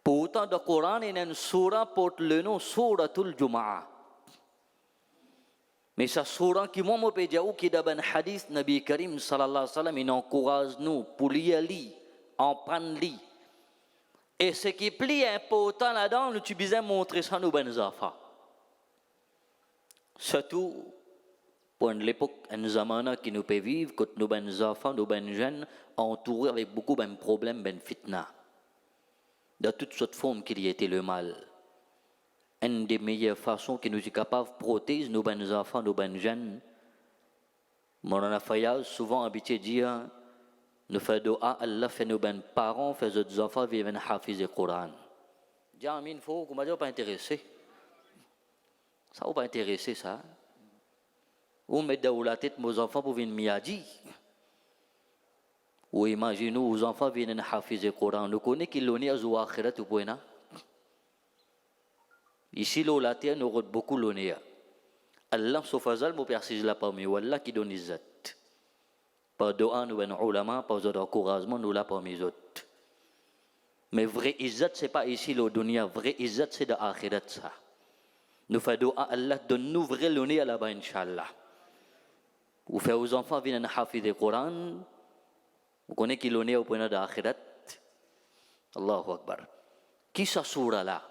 Pourtant, dans le Coran, il y a une surah porte le nom Suratul Jumu'ah. Mais sa surah qui m'a dit qu'il y a un hadith, Nabi Karim sallallahu alayhi wa sallam, il encourage nous pour lire, en prendre. Et ce qui est plus important là-dedans, nous devons montrer ça à nos enfants. Surtout pour l'époque, un zamana qui nous peut vivre, quand nos enfants, nos jeunes, entourés avec beaucoup de problèmes, de fitna. De toutes sortes de formes qu'il y était le mal. Une des meilleures façons que nous sommes capables de protéger nos enfants, nos jeunes. Mon Fayaz souvent habitué dire, nous faisons doa, Allah fait nos parents, fait nos enfants vivre un hafiz du Coran. Dis Amin, il faut qu'on ne pas intéressé. Ça ne va pas intéresser ça. Ou mettre dans la tête nos enfants pour venir miyadi. Ou imaginez nos enfants viennent un hafiz du Coran. Nous connaissons qu'il l'on est à Zoua Akhirat ou Pouena. Ici, la terre, nous avons beaucoup l'honneur. Allah, sauf Azal, nous persiste la parmi Allah qui donne izzat. Par doa, nous avons ulama, par encouragement, nous l'avons parmi les autres. Mais vrai izzat, ce n'est pas ici le dunya. Vrai izzat, c'est de Akhirat ça. Nous faisons doa, Allah donne-nous vrai l'honneur là-bas, Inch'Allah. Vous faites aux enfants venir un hafiz du Coran. Vous connaissez qui l'honneur au point de l'Akhirat. Allahu Akbar. Qui sa surah là?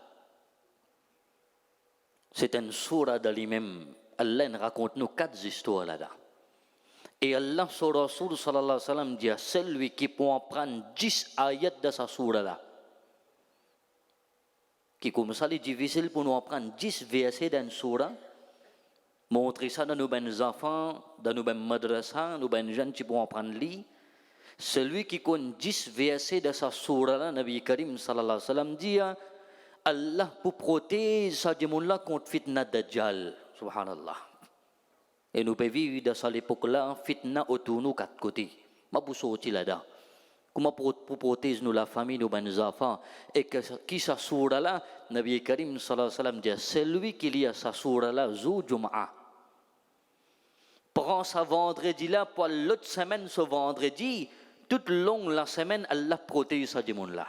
C'est une surah de lui-même. Allah raconte nous 4 histoires là-dedans. Et Allah, sur Rasul sallallahu alayhi wa sallam, dit à celui qui peut en prendre 10 ayats de sa surah là, qui comme ça, c'est difficile pour nous en prendre 10 versets d'une surah, montrer ça dans nos enfants, dans nos madrasas, nos jeunes qui peuvent en prendre li. Celui qui connaît 10 versets de sa surah là, Nabi Karim sallallahu alayhi wa sallam, dit Allah pour protéger sa démon-là contre fitna dajjal. Subhanallah. Et nous pouvons vivre dans cette époque-là, fitna autour de nous 4 côtés. Je vais sortir là-dedans. Comment pour protéger nous, la famille, nos enfants. Et qui s'assure là, Nabi Karim sallallahu alayhi wa sallam dit, c'est lui qui lit sa sourate là, Zou Jumu'ah. Prends sa vendredi là, pour l'autre semaine, ce vendredi, toute longue la semaine, Allah protège sa démon là.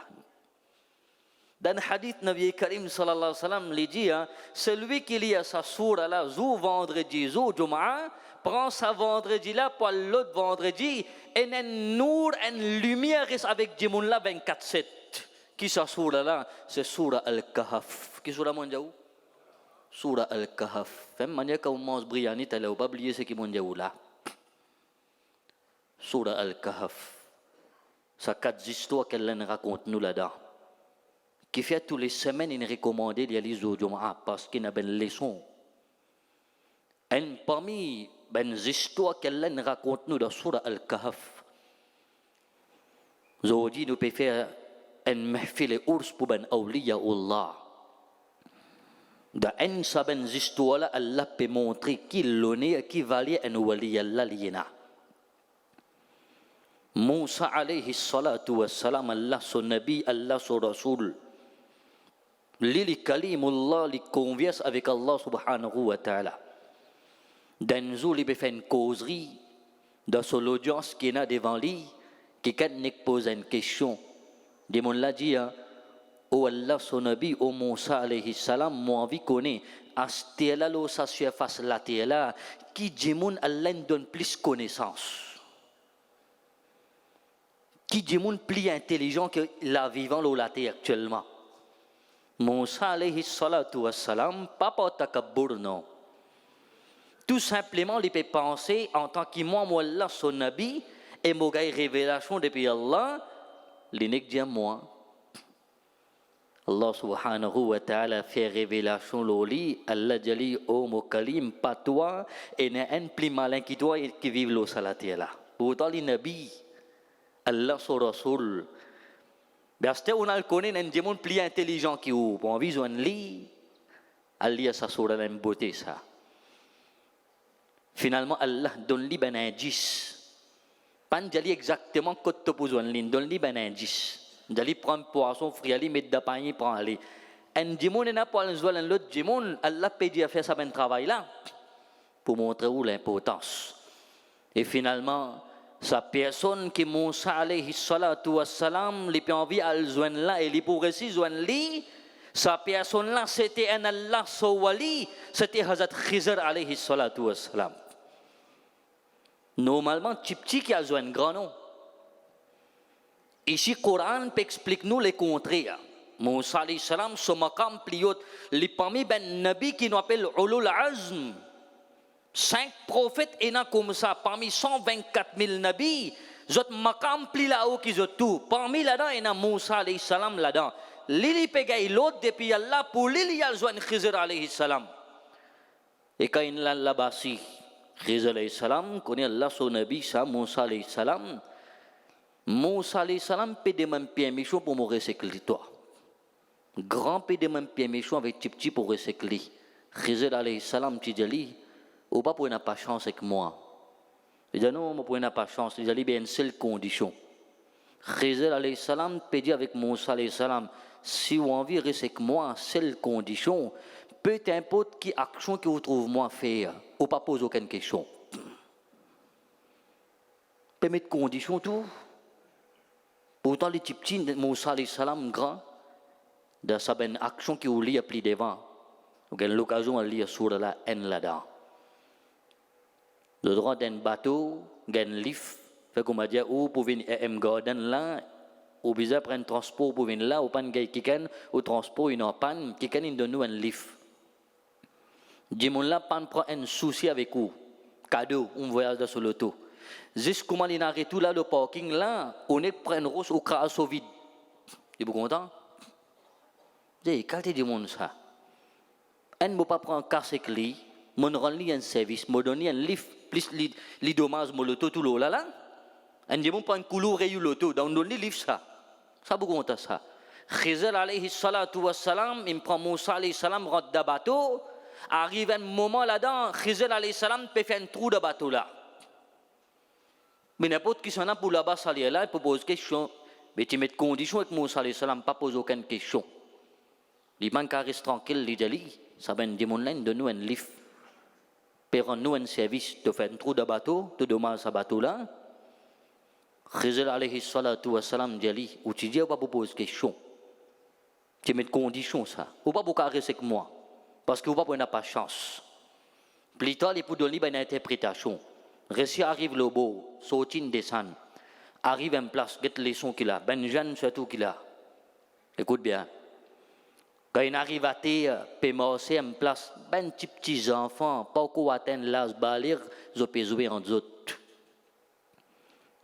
Dans le hadith, Nabi Karim sallallahu alayhi wa sallam lui dit, celui qui lit sa sourate là, Zou vendredi, Zou Jumu'ah, prend sa vendredi là pour l'autre vendredi, et un nour, une lumière reste avec Djimoun là 24/7. Qui sa sourate là? C'est Surah Al-Kahf. Qui surah mondiaou? Surah Al-Kahf. Femme manière qu'on mange briani, t'as là, pas oublier ce qui mondiaou là. Surah Al-Kahf. Ça 4 histoires qu'elle raconte nous là-dedans. Qui fait tous les semaines une recommandée d'y aller au Jumu'ah parce qu'il y a une leçon. En parmi les histoires qu'elle raconte nous dans Surah Al-Kahf, aujourd'hui nous pouvons faire un mahfil ours pour ben awliya Allah. Dans une saben histoire là, Allah peut montrer qui l'honneur, qui valait un wali Allah liyena. Moussa alayhi salatu wassalam, Allah son nabi, Allah son rasoul. Li kalimullah, li converse avec Allah subhanahu wa ta'ala. Dans jour, il fait une causerie dans son audience qui est là devant lui, qui pose une question. Des gens l'a dit, oh Allah son nabi, oh Moussa alayhi salam, moi envie connaît, à ce terre-là, sa surface la terre-là, qui dit mon Allah donne plus connaissance. Qui dit mon plus intelligent que la vivant la terre actuellement. Moussa alayhi salatu wassalam, pas par takabbur non. Tout simplement, il peut penser en tant que moi, Allah son nabi, et mon révélation depuis Allah, l'inek dit moi. Allah subhanahu wa ta'ala fait révélation l'oli, Allah dit oh mon kalim, pas toi, et n'est un plus malin que toi qui vive l'eau salaté là. Pourtant, les nabi, Allah son rasoul, bien c'est on a le connaît un démon plus intelligent qui ou, pour envie de lui, Allah sa sura la beauté ça. Finalement, Allah donne lui ben indice. Pas dire exactement que tu poses en ligne, donne lui ben indice. D'aller prendre poisson, friali, mettre de pain, prendre aller. Un démon n'a pas le zoal, l'autre démon, Allah peut dire faire ça ben travail là, pour montrer où l'importance. Et finalement, sa personne qui Moussa alayhi salatu wassalam, lui peut envie à le joindre là, et lui pour réussir joindre lui, sa personne là, c'était un Allah sawali, c'était Hazrat Khizr alayhi salatu wassalam. Normalement, petit qui a besoin de grand nom. Ici, le Coran explique nous les contraires. Moussa alayhi salam, ce maqam pliot, les parmi ben nabi qui nous appelle Ulul Azm. 5 prophètes et comme ça, parmi 124 000 nabis, zot maqam pli là-haut qui zot tout. Parmi là-dedans, il y a Moussa alayhi salam là-dedans. Lili pegay l'autre depuis Allah pour Lili y a besoin de Khizr alayhi salam. Et quand il l'a là-bas, Khizr alayhi salam, connaît Allah son nabi, ça, Moussa alayhi salam. Moussa alayhi salam peut demander pied méchant pour me recycler toi. Grand peut demander pied méchant avec petit pour recycler. Khizr alayhi salam, tu dis, ou pas pour n'a pas chance avec moi. Il dit non, moi pour n'a pas chance. Il dit bien une seule condition. Khizr alayhi salam peut dire avec Moussa alayhi salam, si vous envie de rester avec moi, seule condition, peu importe qui action que vous trouvez moi faire, ou pas poser aucune question. Peut mettre condition tout. Pourtant les petits Moussa alayhi salam grand, dans sa bonne action qui vous lit à plus devant, vous avez l'occasion de lire sur la haine là-dedans. Le droit d'un bateau, d'un livre, fait qu'on m'a dit, ou pour venir à M-Garden là, ou besoin prendre transport pour venir là, ou pas de quelqu'un, ou transport, une panne, quelqu'un il donne nous un livre. Dis-moi là, pas prend un souci avec vous, cadeau, on voyage sur l'auto. Juste comment il arrête tout là, le parking là, on est prendre rose au crasse au vide. Vous content? Dis, quand tu dis mon ça, on ne peut pas prendre un casse avec lui, mon rend lui un service, me donner un livre, plus les dommages, mon loto tout là là. On dit mon pas un couleur réu loto, donc on donne les livres ça. Ça vous compte ça. Khizr alayhi salatu wassalam, il prend Moussa alayhi salam, rentre dans le bateau, arrive un moment là-dedans, Khizr alayhi salam peut faire un trou de bateau là. Mais n'importe qui s'en a pour là-bas, ça là, il peut poser question. Mais tu mets de conditions avec Moussa alayhi salam, pas poser aucune question. Il manque à rester tranquille, il dit, ça va dire mon laine, donne-nous un livre. Perrons-nous un service, de faire un trou de bateau, de dommage à bateau là. Khizr alayhi salatu wassalam dit, ou tu dis, ou pas pour poser question. Tu mets de conditions ça. Ou pas pour rester avec moi. Parce que ou pas pour n'a pas chance. Plus tard, il peut donner une interprétation. Récit arrive le beau, sorti descend. Arrive en place, get les sons qu'il a. Ben jeune surtout qu'il a. Écoute bien. Quand il arrive à terre, peut marcher en place, ben petits enfants, pas qu'on atteint l'âge balir, ils peuvent jouer en autres.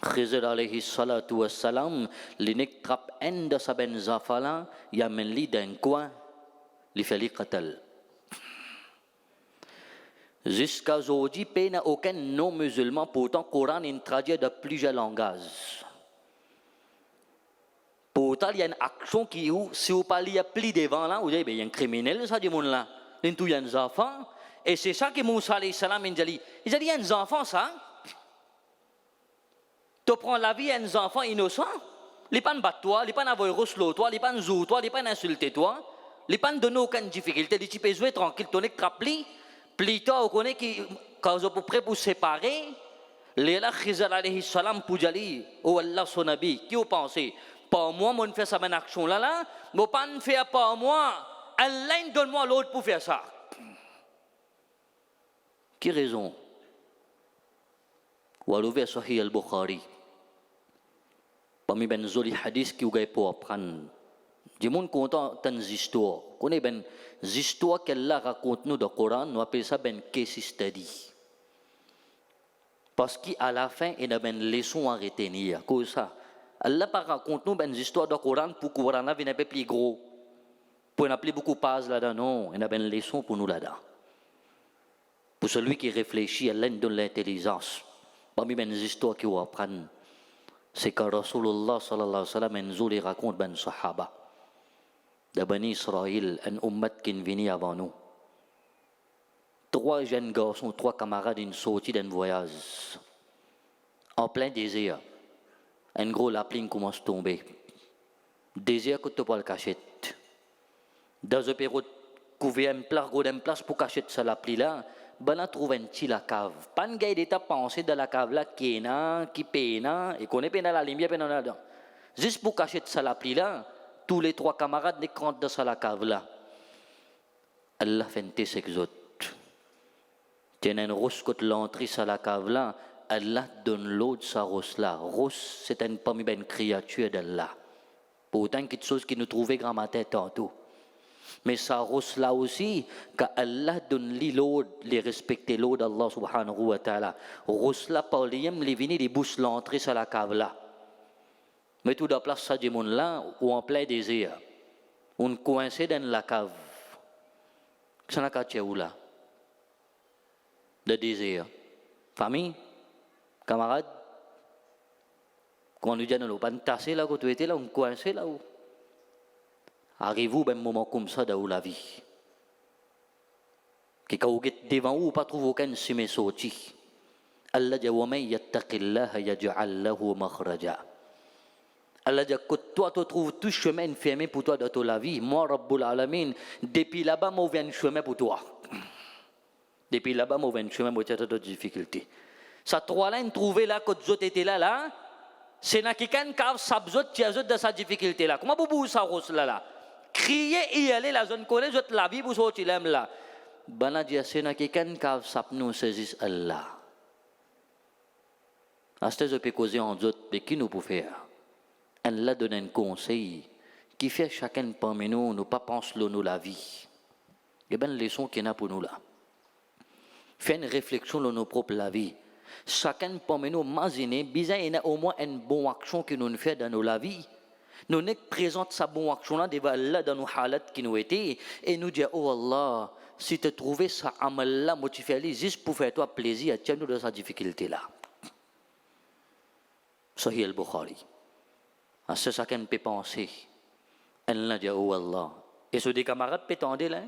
Khizr alayhi salatu wassalam, l'inek trappe un de sa ben zafala, il amène lui d'un coin, il fait les qatal. Jusqu'à aujourd'hui, il n'y a aucun non-musulman, pourtant le Coran est traduit de plusieurs langages. Pourtant, il y a une action qui, si vous parlez plus devant là, vous dites, il y a un criminel, ça, du monde là. Il y a des enfants. Et c'est ça que Moussa alayhi salam, il a dit, il y a des enfants, ça. Tu prends la vie des enfants innocents. Ils ne pas battre toi, ils ne pas avoir reçu toi, ils ne pas jouer toi, ils ne pas insulter toi. Ils ne pas donner aucune difficulté. Ils peux jouer tranquille, tu n'es que trappli. Plus tard, on connaît quand vous êtes prêt pour séparer, les là, Khizr alayhi salam, pour dire, oh Allah, son nabi, qui vous pensez? Pas moi, moi, je fais ça, une action là, mais pas ne faire pas moi. Allah, donne-moi l'autre pour faire ça. Qui raison? Ou alors, vers Sahih al-Bukhari. Parmi les jolis hadiths qui vous avez pour apprendre. Du monde content des histoires. On connaît des histoires qu'Allah raconte nous dans le Coran, nous appelons ça ben case study. Parce qu'à la fin, il y a une leçon à retenir. Comme ça. Allah raconte nous des histoires dans le Coran pour que le Coran vienne un peu plus gros. Pour n'appeler beaucoup de pages là-dedans. Non, il y a une leçon pour nous là-dedans. Pour celui qui réfléchit, Allah nous donne l'intelligence. Parmi les histoires qu'il va apprendre, c'est que Rasulullah sallallahu alayhi wa sallam nous raconte ben sahaba. De Bani Israël, un ummat qui est venu avant nous. 3 jeunes garçons, 3 camarades, ils sont sortis d'un voyage. En plein désert. Un gros lapin commence à tomber. Désert que tu peux le cacher. Dans un période, couvrir une place pour cacher ce lapin-là, ben on trouve un petit la cave. Pas de gars d'état pensé dans la cave là qui est là, qui paye là, et qu'on est dans la lumière, ben on est là. Juste pour cacher ce lapin-là, tous les 3 camarades ne rentrent dans la cave là. Allah fait un test exote. Tu as une rose qui l'entrée dans la cave là, Allah donne l'eau de sa rose là. Rose, c'est une parmi une créature d'Allah. Pourtant, quelque chose qui nous trouvait grand matin tantôt. Mais sa rose là aussi, qu'Allah donne l'eau, les respecter l'eau d'Allah subhanahu wa ta'ala. Rose là, par l'ayem, les venir, les bouches l'entrée sur la cave là. Mais tout de place, ça du monde là, ou en plein désert. On coincé dans la cave. C'est la cave où là? De désert. Famille? Camarades? Quand on nous dit, non, pas tassé là, quand tu étais là, on coincé là où? Arrive-vous à un moment comme ça dans la vie? Que quand vous êtes devant vous, pas trouver aucun chemin sorti. Allah dit, wa man yattaqillaha yaj'al lahu makhraja. Allah dit que toi, tu trouves tout chemin fermé pour toi dans la vie. Moi, Rabbul Alamin, depuis là-bas, moi, j'ai un chemin pour toi. Depuis là-bas, moi, j'ai un chemin pour toi de difficulté. Ça, 3 lignes trouvées là, quand tu étais là, c'est n'a quelqu'un qui a sabzot, qui a de sa difficulté là. Comment vous ça rose là? Crier et aller la zone connaît, la vie, vous sortir là. Bana dit, c'est n'a quelqu'un qui a sapnou, saisisse Allah. À ce que je peux causer en d'autres, mais qui nous peut faire? Allah donne un conseil qui fait chacun parmi nous ne pas penser nous la vie. Il y a une leçon qu'il y a pour nous là. Faire une réflexion sur nos propres la vie. Chacun parmi nous imaginer, bizarre, il y a au moins une bonne action que nous faisons dans nos vie. Nous ne présentons sa bonne action là devant Allah dans nos halats qui nous étaient et nous disons, oh Allah, si tu as trouvé ça amal là, moi tu fais juste pour faire toi plaisir, tiens-nous dans sa difficulté là. Sahih al-Bukhari. À ce chacun peut penser. Allah dit, oh Allah. Et ce des camarades peut tendre là.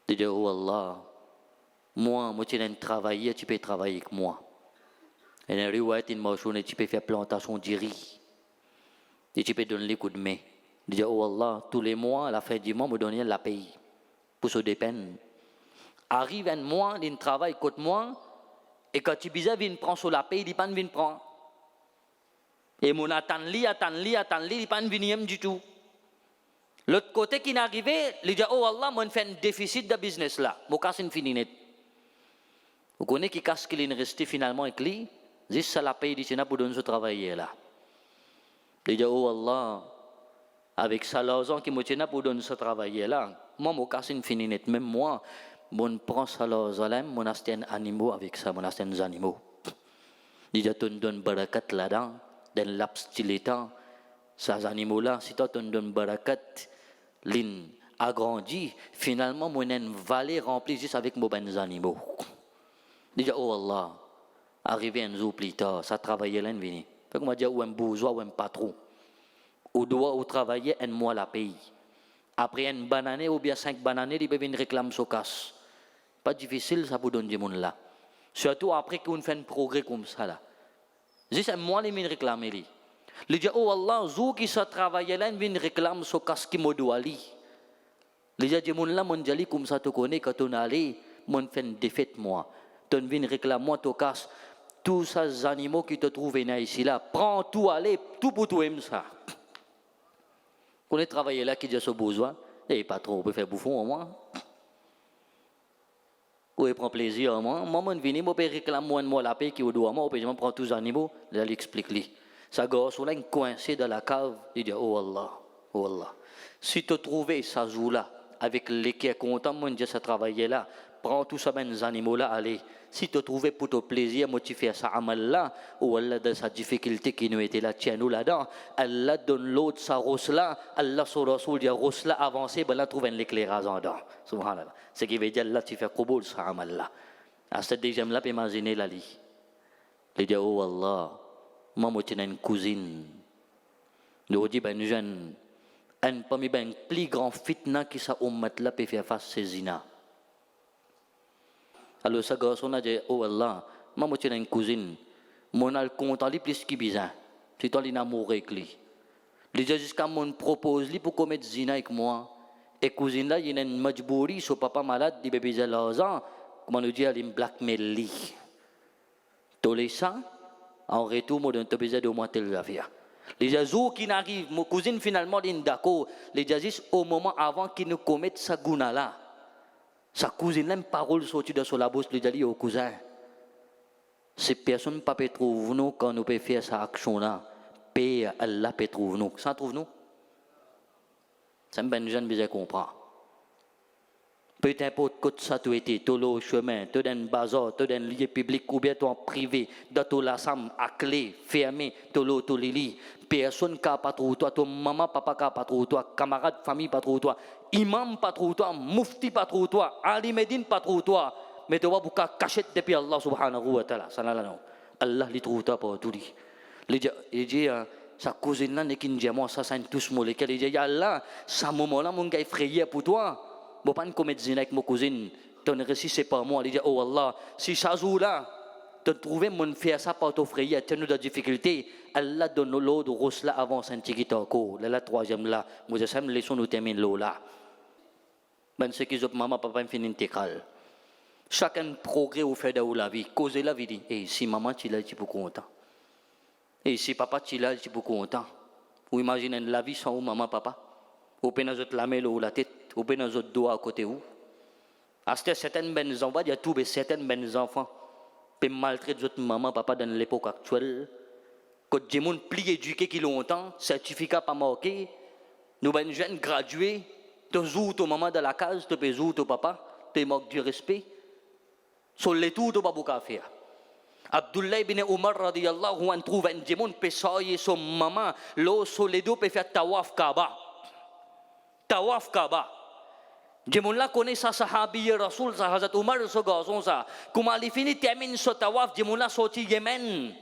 Il dit, oh Allah, moi, tu viens travailler, tu peux travailler avec moi. Et dans le riwayat, tu peux faire plantation de riz. Et tu peux donner les coups de main. Il dit, oh Allah, tous les mois, à la fin du mois, me donner la paye. Pour se dépeindre. Arrive un mois, il travaille contre moi. Et quand tu bizarre, il prend sur la paye, il ne vient pas prendre. Et mon attend, il n'est pas venu du tout. L'autre côté qui est arrivé, il dit, oh Allah, moi, je fais un déficit de business là. Mon cas, c'est fini net. Vous connaissez qui casse qu'il est resté finalement avec lui? Juste ça la paye, il dit, pour donner ce travail là. Il dit, oh Allah, avec ça, l'argent qui me tient pour donner ce travail là, moi, mon cas, c'est fini net. Même moi, je prends ça l'argent là, je achète un animal avec ça, je achète des animaux. Il dit, tu donnes barakat là-dedans. Dans laps de temps, ces animaux-là, si toi tu donnes barakat, l'in a grandi, finalement, moi, j'ai une vallée remplie juste avec mes ben animaux. Déjà, oh Allah, arrivé un jour plus tard, ça travaillait là, vini. Fait que moi, dit, ou un bourgeois, ou un patron, ou doit ou travailler, un mois la paye. Après une banane ou bien 5 bananes, il peut venir réclamer son casse. Pas difficile, ça pour donner des gens là. Surtout après qu'on fait un progrès comme ça là. Juste un mois, il vient réclamer. Il dit, oh Allah, zou qui ça travaille là, il vient réclamer son casse qui m'a douali. Il dit, mon là, mon jali, comme ça, tu connais, quand on allait, mon fait une défaite, moi. Tu viens réclamer, moi, ton casse. Tous ces animaux qui te trouvent ici là, prends tout, allez, tout pour toi, aime ça. Qu'on est travaillé là, qui dit ce besoin, et pas trop, on peut faire bouffon au moins. Ou il prend plaisir au moins. Moi, je viens, je peux réclamer moi la paix qui est au doigt, moi, je prends tous les animaux, je l'explique. Ça gosse, là, coincé dans la cave, il dit, oh Allah, oh Allah. Si tu trouvais ça joue là, avec les qui est content, moi, je dis, ça travaillait là, prends tous ces animaux là, allez. Si tu trouvais pour ton plaisir, moi tu fais ça amal là, ou Allah de sa difficulté qui nous était là, tiens nous là-dedans, Allah donne l'autre sa rose là, Allah son Rasoul dit rose là avancé, ben là trouve un éclairage en dedans. Subhanallah. Ce qui veut dire là tu fais koboul ça amal là. À cette deuxième là, imaginez la lit. Il dit oh Allah, moi moi j'ai une cousine. Nous dit ben jeune, un parmi ben plus grand fitna qui sa ummat là peut faire face ces zina. Alors, ça garçon a dit, oh Allah, moi, j'ai une cousine, mon al content li plus qui bizarre. C'est toi l'amour avec lui. Il dit jusqu'à mon propose lui pour commettre zina avec moi. Et cousine là, il y a une majbouri, son papa malade, il bébé de l'argent, comment nous dit, il me blackmail lui. Tous les ça, en retour, moi, je besoin de moi tel affaire. Les jours qui n'arrivent, mon cousine finalement, il est d'accord. Les juste au moment avant qu'il nous commette sa gouna là. Sa cousine, même parole sortie de sur la bouche, lui dit au cousin. Ces personnes pas peut trouver nous quand nous pouvons faire cette action-là. Paix, Allah peut trouver nous. Ça trouve nous? Ça me ben jeune bien comprendre. Peu importe que ça tu étais, tu le chemin, tu dans bazar, tu dans lieu public ou bien tu en privé, dans ton la sam à clé, fermé, tu le tu lit. Personne qui pas trop toi, ton maman, papa qui pas trop toi, camarade, famille pas trop toi, imam pas trop toi, mufti pas trop toi, Ali Medine pas trop toi, mais tu vas bouquer cachette depuis Allah subhanahu wa ta'ala. Allah li trouve toi pour tout dit. Il dit sa cousine là n'est qu'une diamant, ça c'est tous mots lesquels il dit Allah, ça moment là mon gars effrayé pour toi. Je ne peux pas commettre zina avec ma cousine. Ton récit, c'est pas moi. Il dit, oh Allah, si ça joue là, tu trouves mon faire ça par ton frère, tu as des difficultés. Allah donne l'eau rose là avant Saint-Tigitako. Là, la troisième là. Moi, je sais, laissons nous terminer l'eau là. Ben, ce qui est maman, papa, me fait une intégrale. Chacun progrès au fait de la vie. Causer la vie, dit, et si maman, tu l'as, tu es content. Et si papa, tu l'as, tu es content. Ou imaginez la vie sans maman, papa. Ou peine à la main ou la tête. Ou bien dans autres doigts à côté où. À certaines bonnes enfants, il y a tous certaines bonnes enfants qui maltraitent votre maman, papa dans l'époque actuelle. Quand des gens plus éduqués qui longtemps, certificat pas marqué, nous ben jeunes gradués, tu joues ton maman dans la case, tu peux jouer ton papa, tu manques du respect. Sur les tours, tu n'as pas beaucoup à faire. Abdullah ibn Umar radiyallahu anhu trouve un démon peut sailler son maman, l'eau sur les deux peut faire tawaf Kaaba. Tawaf Kaaba. Jemulah kone sa sahabi Rasul sa Hazrat Umar so gason sa kumalifini termin so tawaf jemulah soci Yemen.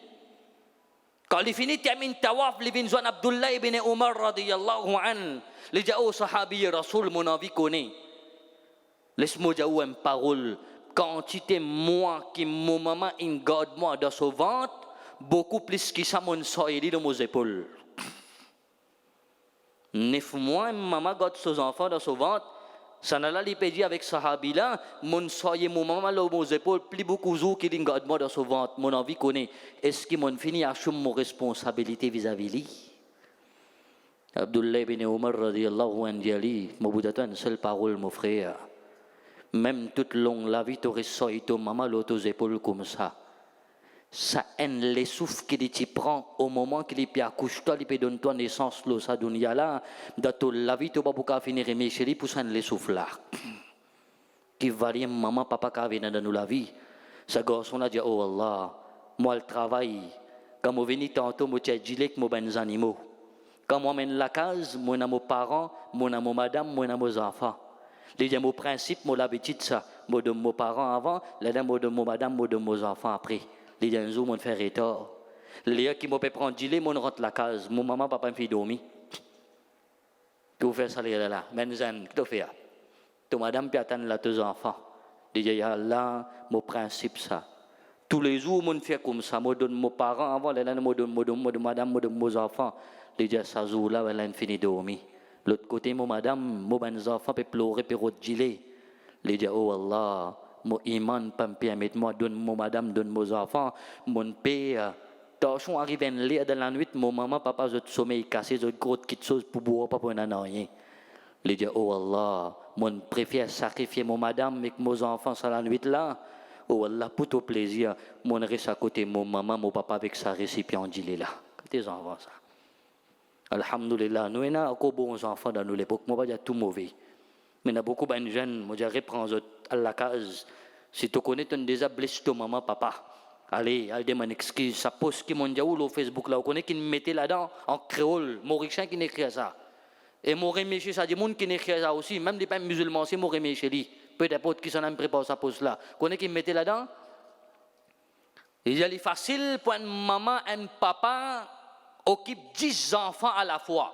Kalifini termin tawaf livin zuan Abdullah ibn Umar radhiyallahu an lijau sahabi Rasul munavi kone. Laisse-moi dire une parole. Quantité moi qui mon maman in garde moi dans son ventre beaucoup plus que ça mon soyeli dans mes épaules. 9 mois maman garde ses enfants dans son ventre. Ça n'a pas dit avec sahabi là, mon soye mon maman là aux épaules, plus beaucoup zou qui garde moi dans son ventre. Mon envie connaît. Est-ce que mon fini assume mon responsabilité vis-à-vis lui? Abdullah ibn Umar radiyallahu anhu dit, m'aboudato une seule parole mon frère. Même toute longue la vie t'aurais soye ton maman là aux épaules comme ça. Ça haine les souffles qu'il t'y prend au moment qu'il y accouche toi, il peut donner toi naissance là, ça dunia là, dans la vie tu vas pas finir mes chéris pour ça les souffles là. Qui varie maman papa qui vient dans la vie. Ça garçon a dit oh Allah, moi le travail, quand moi venu tantôt moi j'ai dit que moi ben animaux. Quand moi mène la case, moi n'a mes parents, moi n'a mes madame, moi n'a mes enfants. Les gens, mon principe, mon l'habitude ça. Moi de mes parents avant, les gens, moi de mes madame, moi de mes enfants après. Les gens, mon frère est tort. Les gens qui m'ont fait prendre gilet, moi rentre la case. Mon maman, papa me fait dormir. Tu fais ça là, Menzen, tu fais. Tu madame puis attendre là tes enfants. Les gens, là, mon principe ça. Tous les jours, mon fait comme ça. Moi donne mes parents avant, les gens, moi de madame, moi de mes enfants. Les gens, ça joue là, elle a fini dormir. L'autre côté, mon madame, mon enfant peut pleurer, peut gilet. Les gens, oh Allah, mon iman, pas me permettre, moi, donne mon madame, donne mes enfants, mon père. Torchon arrive en l'air dans la nuit, mon maman, papa, je sommeil cassé, je gros petite chose pour boire, pas pour rien. Les gens, oh Allah, mon préfère sacrifier mon madame avec mes enfants sur la nuit là. Oh Allah, pour ton plaisir, mon reste à côté, mon maman, mon papa avec sa récipient gilet là. Tes enfants, ça. Alhamdulillah, nous avons encore bons enfants dans nos époques, moi, pas tout mauvais. Mais il y a beaucoup de jeunes, moi, je reprends à la case. Si tu connais, tu déjà blessé ton maman, papa. Allez, elle demande excuse, ça poste qui m'ont dit où le Facebook là, vous connaissez qui me mettait là-dedans en créole, Mauricien qui n'écrit ça. Et mon reméché, ça dit monde qui n'écrit ça aussi, même des pas musulmans, c'est mon reméché lui. Peut-être qui s'en a préparé sa poste là. Vous connaissez qui me mettait là-dedans? Il est facile pour une maman et un papa occupe 10 enfants à la fois.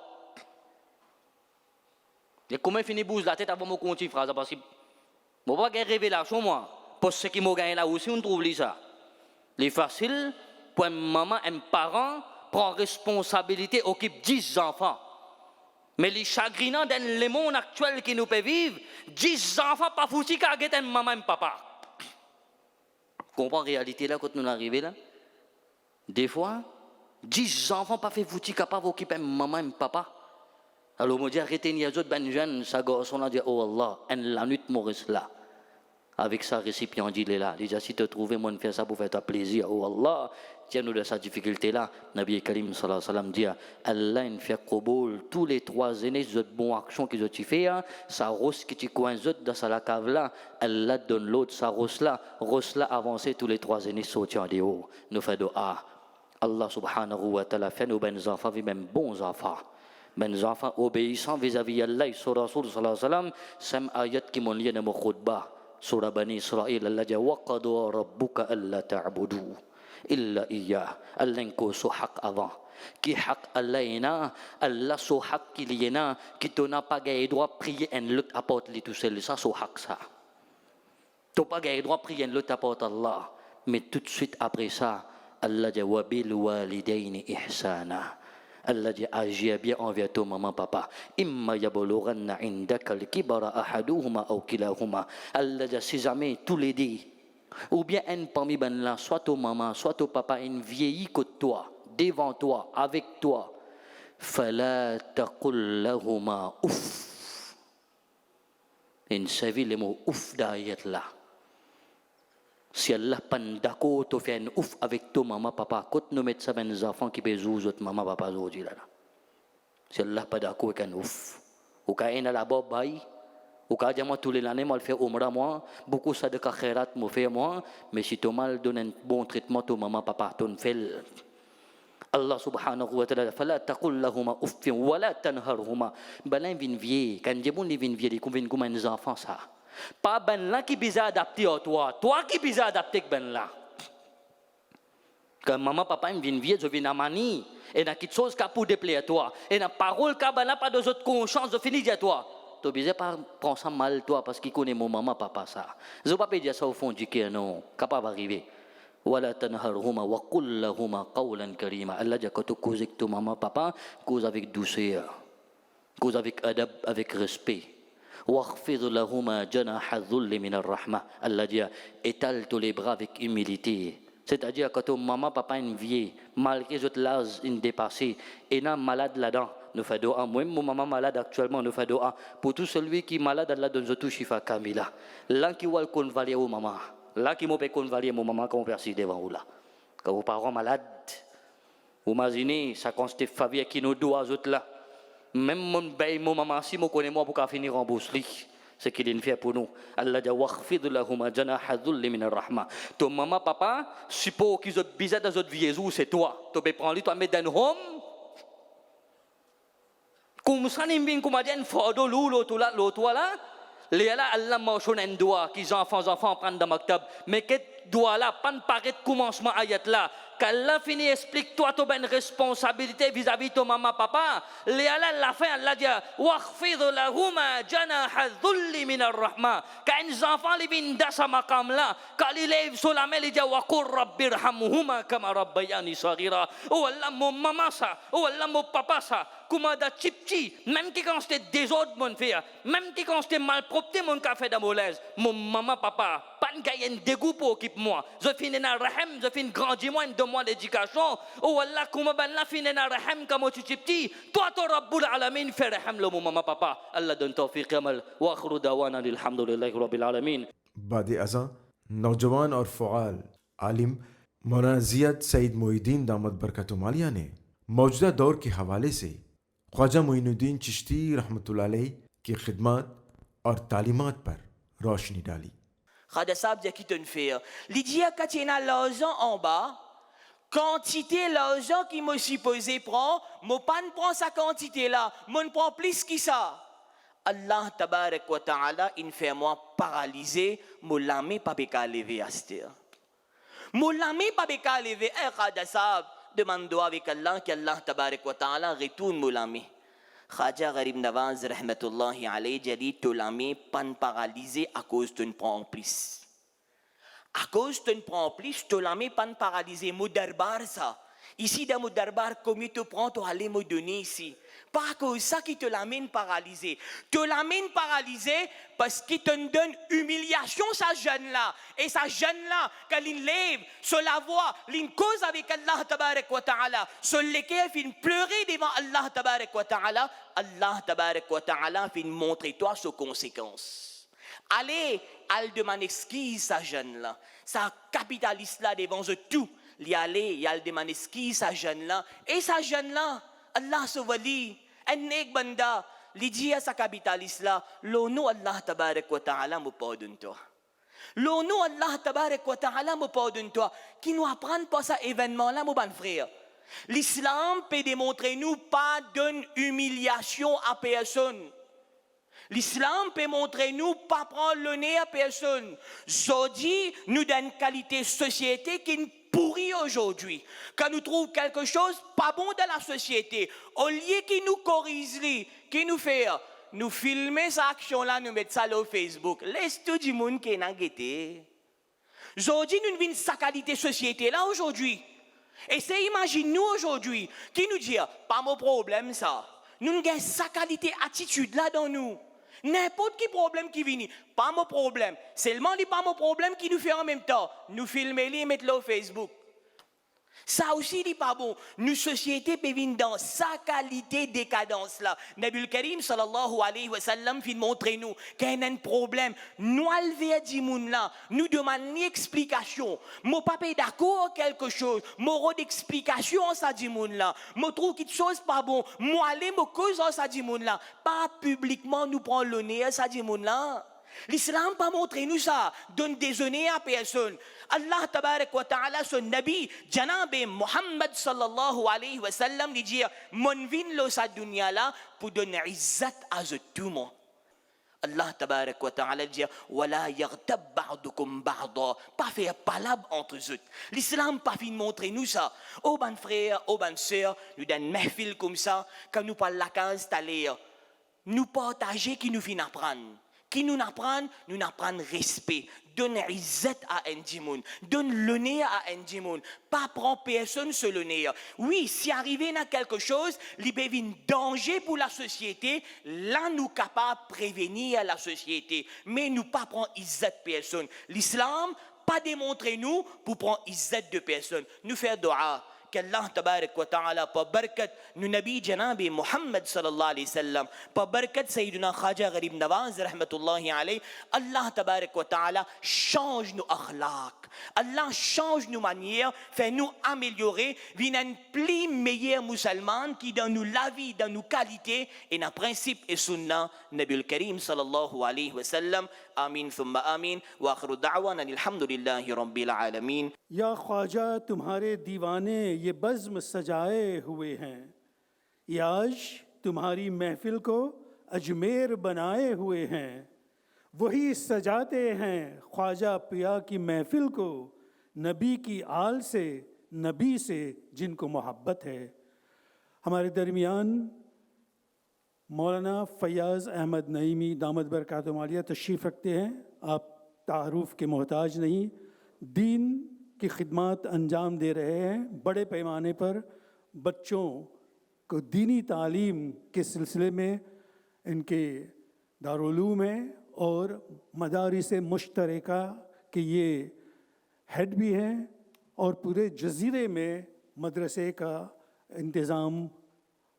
Et comment finir bouge la tête avant mon continuer phrase parce que moi pas gagner révélation moi. Pour ce qui m'a gagné là aussi on trouve ça. C'est facile pour une maman et un parent prend responsabilité occupe 10 enfants. Mais les chagrinants dans le monde actuel qui nous peut vivre, 10 enfants pas foutus qu'à guetter une maman et un papa. Comprends la réalité là quand nous arrivons là? Des fois 10 enfants pas fait foutu capable d'occuper maman et papa. Alors, moi, je dis, arrêtez, les autres ben jeunes, ça garçon là, dit, oh Allah, en la nuit, Maurice là. Avec sa récipient, dit, là. Déjà, si tu trouves, moi, faire ça pour faire ta plaisir, oh Allah, tiens-nous de sa difficulté là. Nabi Karim, sallallahu alayhi wa sallam, dit, Allah, il fait Koboul, tous les 3 années, les bonnes actions qu'ils ont fait, sa rose qui tu coince dans sa cave là, Allah donne l'autre, sa rose là, avancée tous les 3 années, sortir en dehors. Nous faisons doa. Allah subhanahu wa ta'ala fait nos bons enfants, même bons enfants. Bons enfants obéissants vis-à-vis Allah et son Rasul sallallahu alayhi wa sallam. Sam ayat qui m'ont lié dans mon khutbah. Surah Bani Israël, Allah dit wa qada rabbuka alla ta'budu illa iyyah. Allah ko so haq avant. Qui haq Allah ina, Allah so haq qu'il y en a, qui t'ona pas gagné droit prier un l'autre apporte lui tout seul, ça so haq ça. T'as pas gagné droit prier un l'autre apporte Allah. Mais tout de suite après ça, Allah dit wa bil walidaini ihsana. Allah dit agis bien envers ton maman papa. Imma yablughanna indaka al-kibara ahaduhuma aw kilahuma. Allah dit si jamais tous les deux ou bien un parmi ben là soit ton maman soit ton papa une vieillit que toi devant toi avec toi. Fala taqul lahuma uff. In savi le mot uff d'ayat là. Si Allah pas d'accord, tu fais un ouf avec ton maman, papa, quand nous mettons ça dans les enfants qui peuvent jouer avec maman, papa, aujourd'hui là. Si Allah pas d'accord avec un ouf, ou quand il a la bob bail, ou quand moi tous les années, moi le fais umrah moi, beaucoup ça de khairat me fait moi, mais si tu mal donne un bon traitement ton maman, papa, ton fait. Allah subhanahu wa ta'ala, fala taqul lahuma uffin wa la tanharhuma. Balin vin vieux, quand je bon vin vieux, ils vinn comme un enfant ça. Pas ben là qui bisa adapté à toi qui bisa adapté ben là. Quand maman papa me vient vieux, je viens à mani et n'a quelque chose qui pour déplaire à toi et n'a parole qui ben là pas de autres conscience de finir à toi. Tu bisa pas prendre ça mal toi parce qu'il connaît mon maman papa ça. Je pas dire ça au fond du cœur non, capable arriver. Wala tanharhuma wa qul lahuma qawlan karima. Allah dit quand tu causes avec ton maman papa, cause avec douceur. Cause avec adab, avec respect. واخفض لهما جناح الذل من الرحمة. Allah dit étale tous les bras avec humilité. C'est-à-dire quand ton maman papa une vieille malgré votre l'âge une dépassé et n'a malade là-dedans nous fait doa. Moi mon maman malade actuellement nous fait doa pour tout celui qui malade Allah donne tout shifa kamila. Là qui va convalier au maman, là qui m'a pas convalier mon maman quand persi devant vous là. Quand vos parents malades, vous imaginez ça constate famille qui nous doit autres là. Même mon maman si me connaît moi pour qu'à finir en bourse ce qu'il fait pour nous. Allah dit wakhfid lahuma janaha dhulli min ar-rahma. Ton maman papa suppose qu'ils ont bizarre dans votre vie c'est toi. Tu peux prendre lui toi mettre dans home. Kung sanim bin kumajen fodo lulo tulat lo tuala. Liala Allah mau sunen dua ki enfants prennent dans maktab. Mais que doit là pan paret commencement ayat là. Qu'Allah fini explique toi ton ben responsabilité vis-à-vis ton maman papa. Liala la fin Allah dit wakhfid lahuma janaha dhulli min ar-rahma. Quand les enfants les viennent dans ce maqam là, quand ils lèvent sur la main ils disent wa qur rabbirhamhuma kama rabbayani saghira. Oh Allah mon maman ça, oh Allah mon papa ça. Comment da chipchi, même quand c'était désordre mon frère, même quand c'était malpropreté mon café dans mon maman papa, pas un dégoût pour occuper moi. Je finis dans rahim, je finis grandir moi, donne-moi l'éducation. Oh Allah, comment ben la finis dans rahim comme tu chipchi, toi tu rabbul alamin fais rahim le mon maman papa. Allah donne tawfiq amal wa akhru dawana alhamdulillahi rabbil alamin. बाद अज़ां नौजवान और फ़आल आलिम मौलाना ज़ियाद सईद मोइनुद्दीन दामद बरकतुहुम आलिया ने मौजूदा दौर के हवाले से ख्वाजा मोइनुद्दीन चिश्ती रहमतुल्लाह अलैह की खिदमत और तालीमात पर रोशनी डाली। Khada Sab dit qu'il te fait. Lydia, quand il y a l'argent en bas, quantité l'argent qui me supposé prend, mon pas ne prend sa quantité là, mon prend plus que ça. Allah tabarak wa ta'ala, il fait moi paralysé, mon lame pas beka lever à cette. Mon lame pas beka lever, Khada Sab demande avec Allah qu'Allah tabarak wa ta'ala retourne mon lame. Khaja Gharib Nawaz rahmatullahi alayhi dit to l'ami pan paralysé à cause de ne prend plus. À cause de ne prend plus, to l'ami pan paralysé mo darbar ça. Ici dans mon darbar combien te prend to aller me donner ici. Pas à cause ça qui te l'amène paralysé. Te l'amène paralysé parce qu'il te donne humiliation sa jeune là. Et sa jeune là, quand il lève, sur la voix, il cause avec Allah tabarak wa ta'ala. Sur lesquels il pleurer devant Allah tabarak wa ta'ala. Allah tabarak wa ta'ala fait montrer toi ses conséquences. Allez, elle demande excuse sa jeune là. Sa capitaliste là devant eux tout. Il allait, il demande excuse sa jeune là. Et sa jeune là, Allah se wali, un nek banda, li dia sa capitaliste là, l'onu Allah tabarak wa ta'ala me pardonne toi. L'onu Allah tabarak wa ta'ala me pardonne toi. Qui nous apprend pas ça événement là, mon bon frère. L'islam peut démontrer nous pas d'une humiliation à personne. L'islam peut montrer nous pas prendre le nez à personne. Zodi nous donne qualité société qui nous pourrit aujourd'hui. Quand nous trouvons quelque chose pas bon dans la société, au lieu qu'il nous corrige, qu'il nous fait, nous filmer cette action-là, nous mettre ça sur Facebook. Laisse tout le monde qui est inquiété. Aujourd'hui, nous vivons sa qualité société là aujourd'hui. Et c'est imagine-nous aujourd'hui qui nous dit, pas mon problème ça. Nous avons sa qualité attitude là dans nous. N'importe quel problème qui vient, pas mon problème. Seulement, pas mon problème qui nous fait en même temps. Nous filmer et mettre là au Facebook. Ça aussi n'est pas bon. Nous, société, peut venir dans sa qualité décadence là. Nabi Karim sallallahu alayhi wa sallam fait montrer nous qu'il y a un problème. Nous alver du monde là. Nous demandons une explication. Mon papa est d'accord quelque chose. Mon d'explication ça du monde là. Mon trouve quelque chose pas bon. Moi aller me cause ça du monde là. Pas publiquement nous prendre le nez ça du monde là. L'islam pas montré nous ça, donne déshonneur à personne. Allah tabarak wa ta'ala son nabi, Janab Muhammad sallallahu alayhi wa sallam lui dit, mon vin lo sa dunya là pour donner izzat à tout le monde. Allah tabarak wa ta'ala dit, wala yaghtab ba'dukum ba'da, pas faire palabre entre eux. L'islam pas fin montrer nous ça. Oh ban frère, oh ban sœur, nous donne mahfil comme ça, quand nous parle la case t'aller, nous partager qui nous fin apprendre. Qui nous apprend respect, donne izzat à un djimoun, donne le nez à un djimoun, pas prendre personne sur le nez. Oui, si arrivé à quelque chose, il y a un danger pour la société, là nous capables de prévenir la société, mais nous pas prendre izzat personne. L'islam pas démontrer nous pour prendre izzat de personne. Nous faire dua. qu'Allah tabarak wa ta'ala par barakat nu Nabi Janabi Muhammad sallallahu alayhi wa sallam, par barakat Sayyiduna Khaja Gharib Nawaz rahmatullahi alayhi, Allah tabarak wa ta'ala change nos akhlaq, Allah change nos manières, fait nous améliorer, vient un plus meilleur musulman qui dans nous la vie, dans nos qualités et nos principes et sunnah Nabi Karim sallallahu alayhi wa sallam. आमीन सुम्मा आमीन व आखिरु दावाना अल्हम्दुलिल्लाहि रब्बिल आलमीन। या ख्वाजा तुम्हारे दीवाने ये बज़्म सजाए हुए हैं, याश तुम्हारी महफिल को अजमेर बनाए हुए हैं, वही सजाते हैं ख्वाजा पिया की महफिल को, नबी की आल से, नबी से जिनको मोहब्बत है। हमारे दरमियान मौलाना फैयाज़ अहमद नईमी दामद बरकातुहू आलिया तशरीफ़ रखते हैं। आप तारुफ़ के मोहताज नहीं, दीन की खिदमत अंजाम दे रहे हैं। बड़े पैमाने पर बच्चों को दीनी तालीम के सिलसिले में इनके दारुल-उलूम है और मदारिस मुश्तरका के ये हेड भी हैं और पूरे जज़ीरे में मदरसे का इंतज़ाम,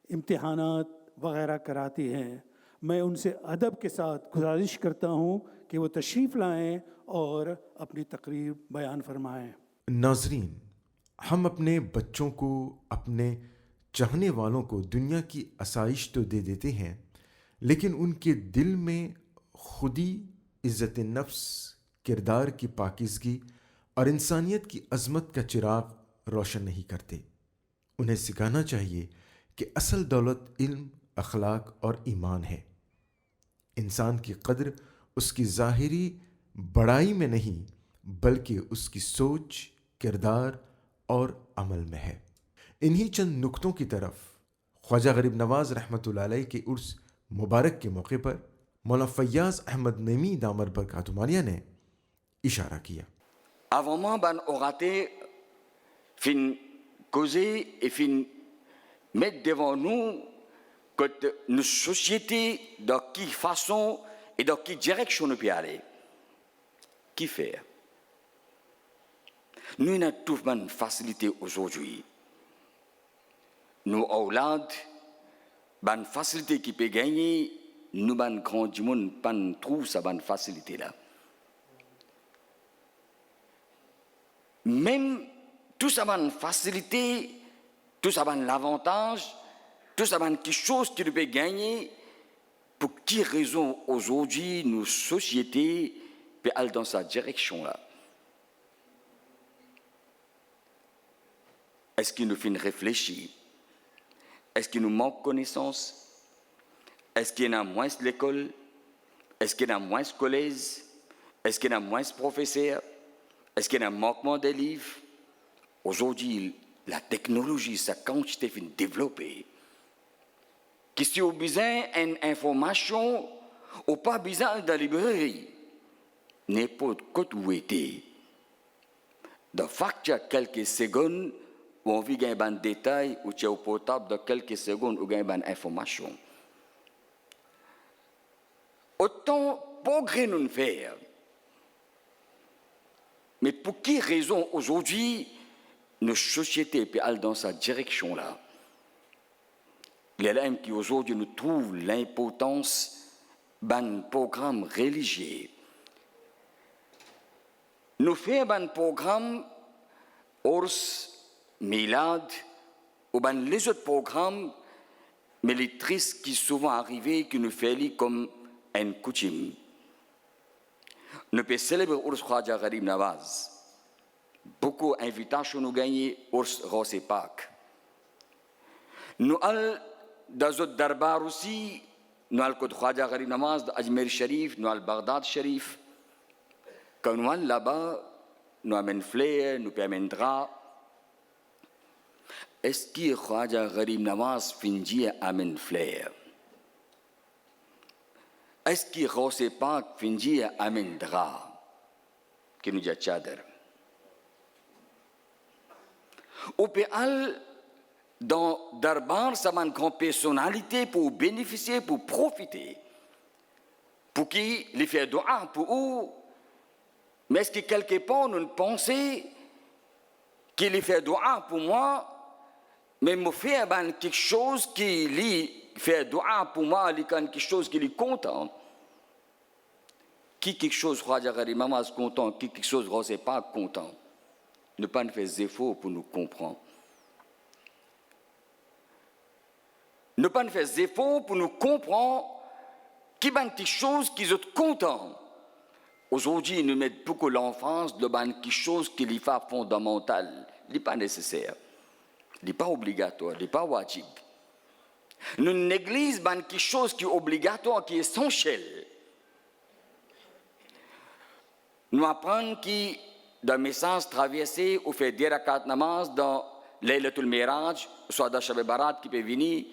इम्तिहानात वग़ैरह कराती हैं। मैं उनसे अदब के साथ गुजारिश करता हूँ कि वो तशरीफ़ लाएँ और अपनी तकरीर बयान फरमाएँ। नाज़रीन, हम अपने बच्चों को, अपने चाहने वालों को दुनिया की आसाइश तो दे देते हैं, लेकिन उनके दिल में खुदी, इज़्ज़त नफ्स, किरदार की पाकीज़गी और इंसानियत की अज़मत का चिराग रोशन नहीं करते। उन्हें सिखाना चाहिए कि असल दौलत इल्म, अखलाक और ईमान है। इंसान की कद्र उसकी ज़ाहिरी बड़ाई में नहीं, बल्कि उसकी सोच, किरदार और अमल में है। इन्हीं चंद नुक्तों की तरफ ख्वाजा गरीब नवाज़ रहमतुल्लाह अलैह के उर्स मुबारक के मौके पर मौलाना फैयाज़ अहमद नईमी दामद बरकातुहू आलिया ने इशारा किया। Avant moi, ban oraté fin causer et fin mettre devant nous que nos sociétés, dans quelle façon et dans quelle direction nous pouvons aller. Qui faire? Nous avons toute une facilité aujourd'hui. Nos aulades, une facilité qui peut gagner, nous avons grand du monde, pas trouve cette facilité-là. Même tout ça a une facilité, tout ça a l'avantage, tout ça a quelque chose qui peut gagner. Pour quelle raison aujourd'hui nos sociétés peuvent aller dans cette direction-là? Est-ce qu'il nous fait réfléchir? Est-ce qu'il nous manque connaissance? Est-ce qu'il y a moins l'école? Est-ce qu'il y a moins collège? Est-ce qu'il y a moins professeurs? Est-ce qu'il y a un manquement des livres? Aujourd'hui, la technologie, sa quantité est développée. Que si vous avez besoin d'une information, ou pas besoin de la librairie, n'importe quoi où vous êtes. Dans quelques secondes, on vit un détail ou tu es au portable dans quelques secondes ou gagne une information. Autant progrès nous faire. Mais pour quelle raison aujourd'hui nos sociétés peuvent aller dans cette direction-là? Il y a l'homme qui aujourd'hui nous trouve l'importance d'un programme religieux. Nous faisons un programme Ors, Milad, ou les autres programmes, mais les tristes qui souvent arrivent, qui nous font comme une coutume. Nous pouvons célébrer Urs Khwaja Gharib Nawaz. Beaucoup d'invitations nous gagnent Urs Rose Pâques. Nous allons dans d'autres darbars aussi, nous allons Khwaja Gharib Nawaz, Ajmer Sharif, nous allons Bagdad Sharif. Quand nous allons là-bas, nous amènons fleurs, nous amènons draps. Est-ce que Khwaja Gharib Nawaz finit amène fleurs? Est-ce qu'il ne pas finir à amène drap qui nous dit tchadar? Au péal, dans Darbar, ça a une grande personnalité pour bénéficier, pour profiter. Pour qui les faire doua pour eux. Mais est-ce que quelque part nous pensons qu'il les fait doua pour moi, mais me fait quelque chose qui lui fait doua pour moi, il y a quelque chose qui est content. Qui quelque chose, Khwaja Gharib Nawaz content, qui quelque chose, Rose pas content. Ne pas faire des efforts pour nous comprendre. Ne pas faire des efforts pour nous comprendre qui est quelque chose qui est content. Aujourd'hui, nous mettons beaucoup l'enfance de quelque chose qui est fondamental. Il n'est pas nécessaire. Il n'est pas obligatoire, il n'est pas wajib. Nous négligeons quelque chose qui est obligatoire, qui est essentiel. Nous apprenons que dans le message traversé, ou fait 10 rakat namaz dans Laylatul Miraj, soit dans Shab Barat qui peut venir,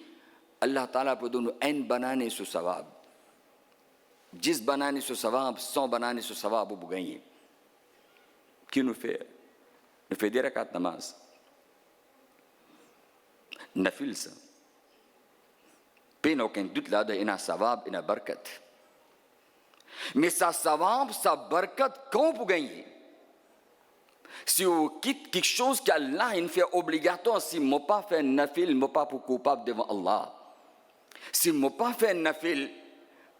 Allah Ta'ala peut donner une banane sur savab. 10 bananes sur savab, 100 bananes sur savab pour gagner. Qui nous fait? Nous fait 10 rakat namaz. Nafil ça. Pas aucun doute là, il y a savab, il y a barkat. Mais ça savab, ça barkat, comment pour gagner? Si vous quittez quelque chose qu'Allah fait obligatoire, si vous ne pas fait un nafil, vous ne pas pour coupable devant Allah. Si vous ne pas fait un nafil,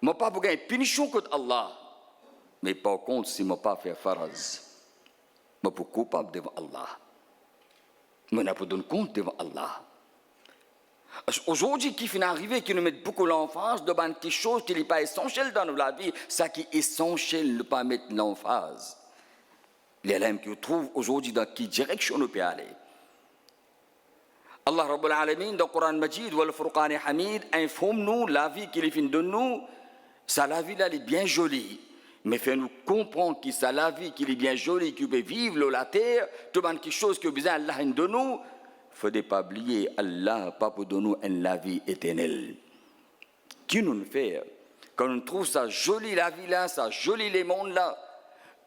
vous ne pas pour gagner punition contre Allah. Mais par contre, si vous ne pas fait faraz, vous pour coupable devant Allah. Vous n'avez pas donné compte devant Allah. Aujourd'hui, qui finit arrivé, qui nous met beaucoup l'emphase devant quelque chose qui n'est pas essentiel dans la vie, ça qui est essentiel, ne pas mettre l'emphase. Les élèves qui trouvent aujourd'hui dans quelle direction nous peut aller. Allah Rabbul Alamin, dans le Coran Majid, ou le Furqan Hamid, informe-nous la vie qu'il fait de nous. Ça, la vie là, elle est bien jolie. Mais fait-nous comprendre que ça, la vie qu'il est bien jolie, qu'il peut vivre la terre, tout quelque chose que besoin Allah de nous. Il ne faut pas oublier, Allah pas pour nous la vie éternelle. Qui nous fait? Quand on trouve ça jolie la vie là, ça jolie les mondes là,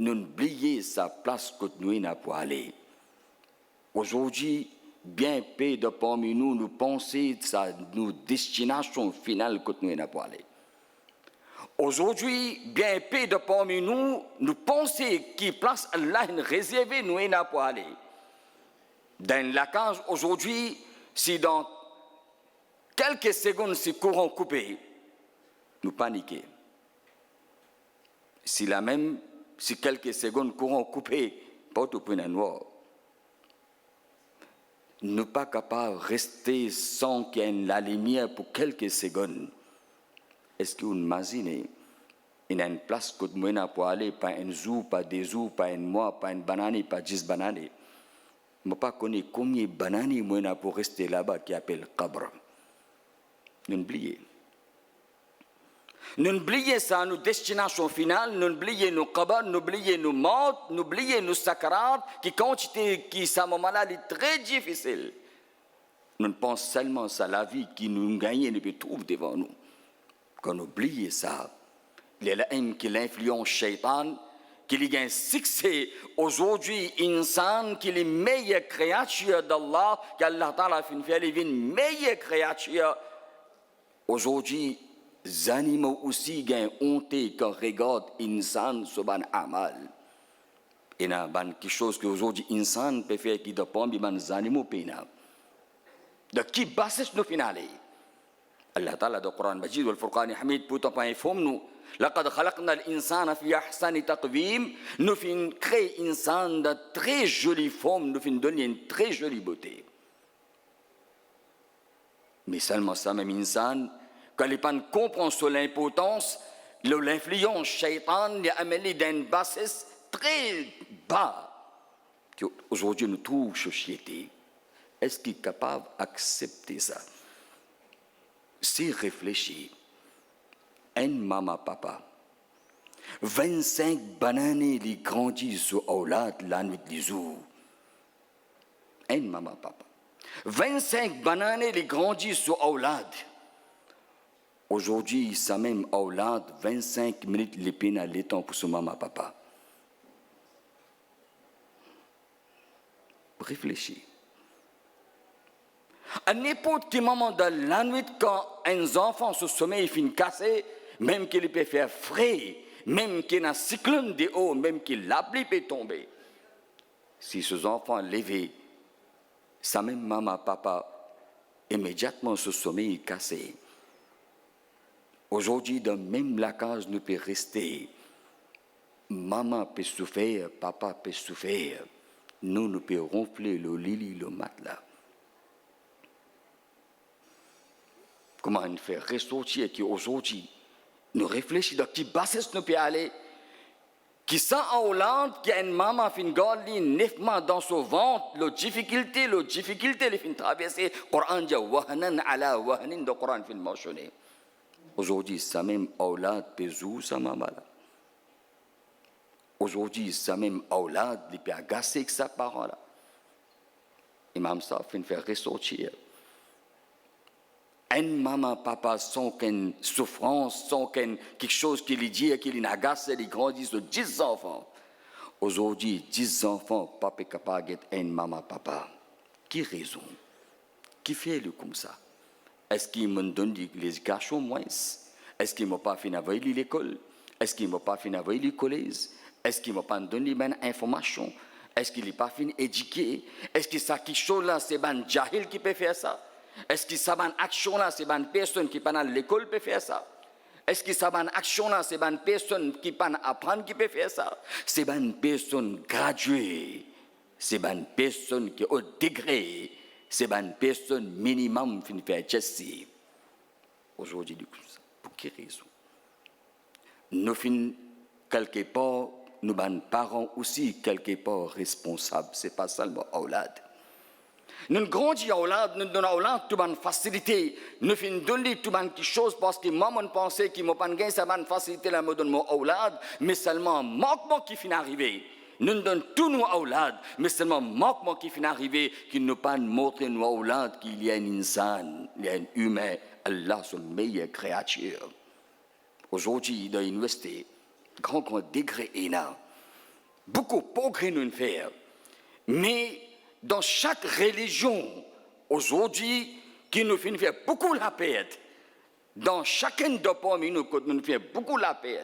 nous oublions sa place que nous n'avons pas aller. Aujourd'hui, bien peu de parmi nous, nous pensons que nos destination finale que nous n'avons pas aller. Aujourd'hui, bien peu de parmi nous, nous pensons que place Allah réservée nous n'avons pas aller. Dans la case aujourd'hui, si dans quelques secondes si courant coupé, nous paniquons. Si quelques secondes courant coupé, pas tout point noir. Nous ne sommes pas capables de rester sans qu'il y ait la lumière pour quelques secondes. Est-ce que vous imaginez, il y a une place que nous n'avons pas aller, pas un jour, pas 2 jours, pas un mois, pas une banane, pas 10 bananes. Je ne sais pas combien de bananes nous pour rester là-bas qui appelle Qabr. Nous oublions. Nous oublions ça, nos destinations finales, nous oublions nos Qabr, nous oublions nos morts, nous oublions nos sakarat, qui ça moment-là est très difficile. Nous pensons seulement à la vie qui nous gagne et nous trouve devant nous. Quand nous oublions ça, il y a qui l'influence shaitan, qu'il y a un succès aujourd'hui, insan, qu'il est meilleure créature d'Allah, qu'Allah Ta'ala fait une meilleure créature. Aujourd'hui, les animaux aussi gagnent honte quand regardent insan sur ban amal. Et il y a quelque chose que aujourd'hui, insan peut faire qui dépend des animaux pénal. De qui basse nous finale? Allah Ta'ala dans le Coran Majid, le Furqan Hamid, pour informer-nous. لقد خلقنا الإنسان في أحسن تقويم. Nous fin créer insan de très jolie forme, nous fin donner une très jolie beauté. Mais seulement ça, même insan, quand les gens comprennent sur l'importance, l'influence shaitan les amené d'une bassesse très bas. Aujourd'hui, nous trouvons société. Est-ce qu'il est capable d'accepter ça? Si réfléchir. Un maman papa, 25 bananes les grandissent sur Aulad la nuit du jour. Un maman papa, 25 bananes les grandissent sur Aulad. Aujourd'hui, ça même Aulad, 25 minutes les peines à l'étang pour ce maman papa. Réfléchis. À n'importe quel moment de la nuit, quand un enfant se sommeil finit cassé, même qu'il peut faire frais, même qu'il y a un cyclone de haut, même qu'il la pluie peut tomber. Si ces enfants levés, sa même maman, papa, immédiatement ce sommeil est cassé. Aujourd'hui, dans même la case, nous peut rester. Maman peut souffrir, papa peut souffrir. Nous pouvons ronfler le lit, le matelas. Comment on fait ressortir qu'aujourd'hui, nous réfléchissons dans qui bassesse nous peut aller. qui sent Hollande, qui a une maman fin garde 9 mois dans son ventre, le difficulté, les fin traverser, Coran dit wahnan ala wahnin, le Coran fin mentionné. Aujourd'hui, ça même Hollande pesou sa maman là. Aujourd'hui, ça même Hollande, il peut agacer avec sa parent là. Imam ça fin faire ressortir. Un maman, papa, sans qu'une souffrance, sans quelque chose qui lui dit, qui lui agace, il grandit sur 10 enfants. Aujourd'hui, 10 enfants, papa est capable d'être un maman, papa. Qui raison? Qui fait le comme ça? Est-ce qu'il me donne les gâchons moins? Est-ce qu'il ne m'a pas fait avec l'école? Est-ce qu'il ne m'a pas fait avec le collège? Est-ce qu'il ne m'a pas donné les informations? Est-ce qu'il n'est pas fini éduqué? Est-ce que ça quelque chose là, c'est un jahil qui peut faire ça? Est-ce que ça une action là, c'est une personne qui pendant l'école peut faire ça? Est-ce que ça une action là, c'est une personne qui pendant apprendre qui peut faire ça? C'est une personne graduée, c'est une personne qui est au degré, c'est une personne minimum qui fait gester. Aujourd'hui, pour quelle raison? Nous finissons quelque part, nous sommes parents aussi quelque part responsables. C'est pas seulement Aulad. Nous grandissons à Hollande, nous donnons à Hollande toute une facilité. Nous faisons donner toute une chose parce que moi, je pensais que moi, je ça une facilité là, me donne mon Hollande, mais seulement manquement qui finit arriver. Nous donnons tout nos Hollande, mais seulement manquement qui finit arriver, qui nous pas montrer nos Hollande qu'il y a un insan, il y a un humain, Allah son meilleure créature. Aujourd'hui, dans l'université, grand degré est là. Beaucoup de progrès nous faire, mais dans chaque religion, aujourd'hui, qui nous fait faire beaucoup la paix, dans chacun de parmi nous, nous fait beaucoup la paix,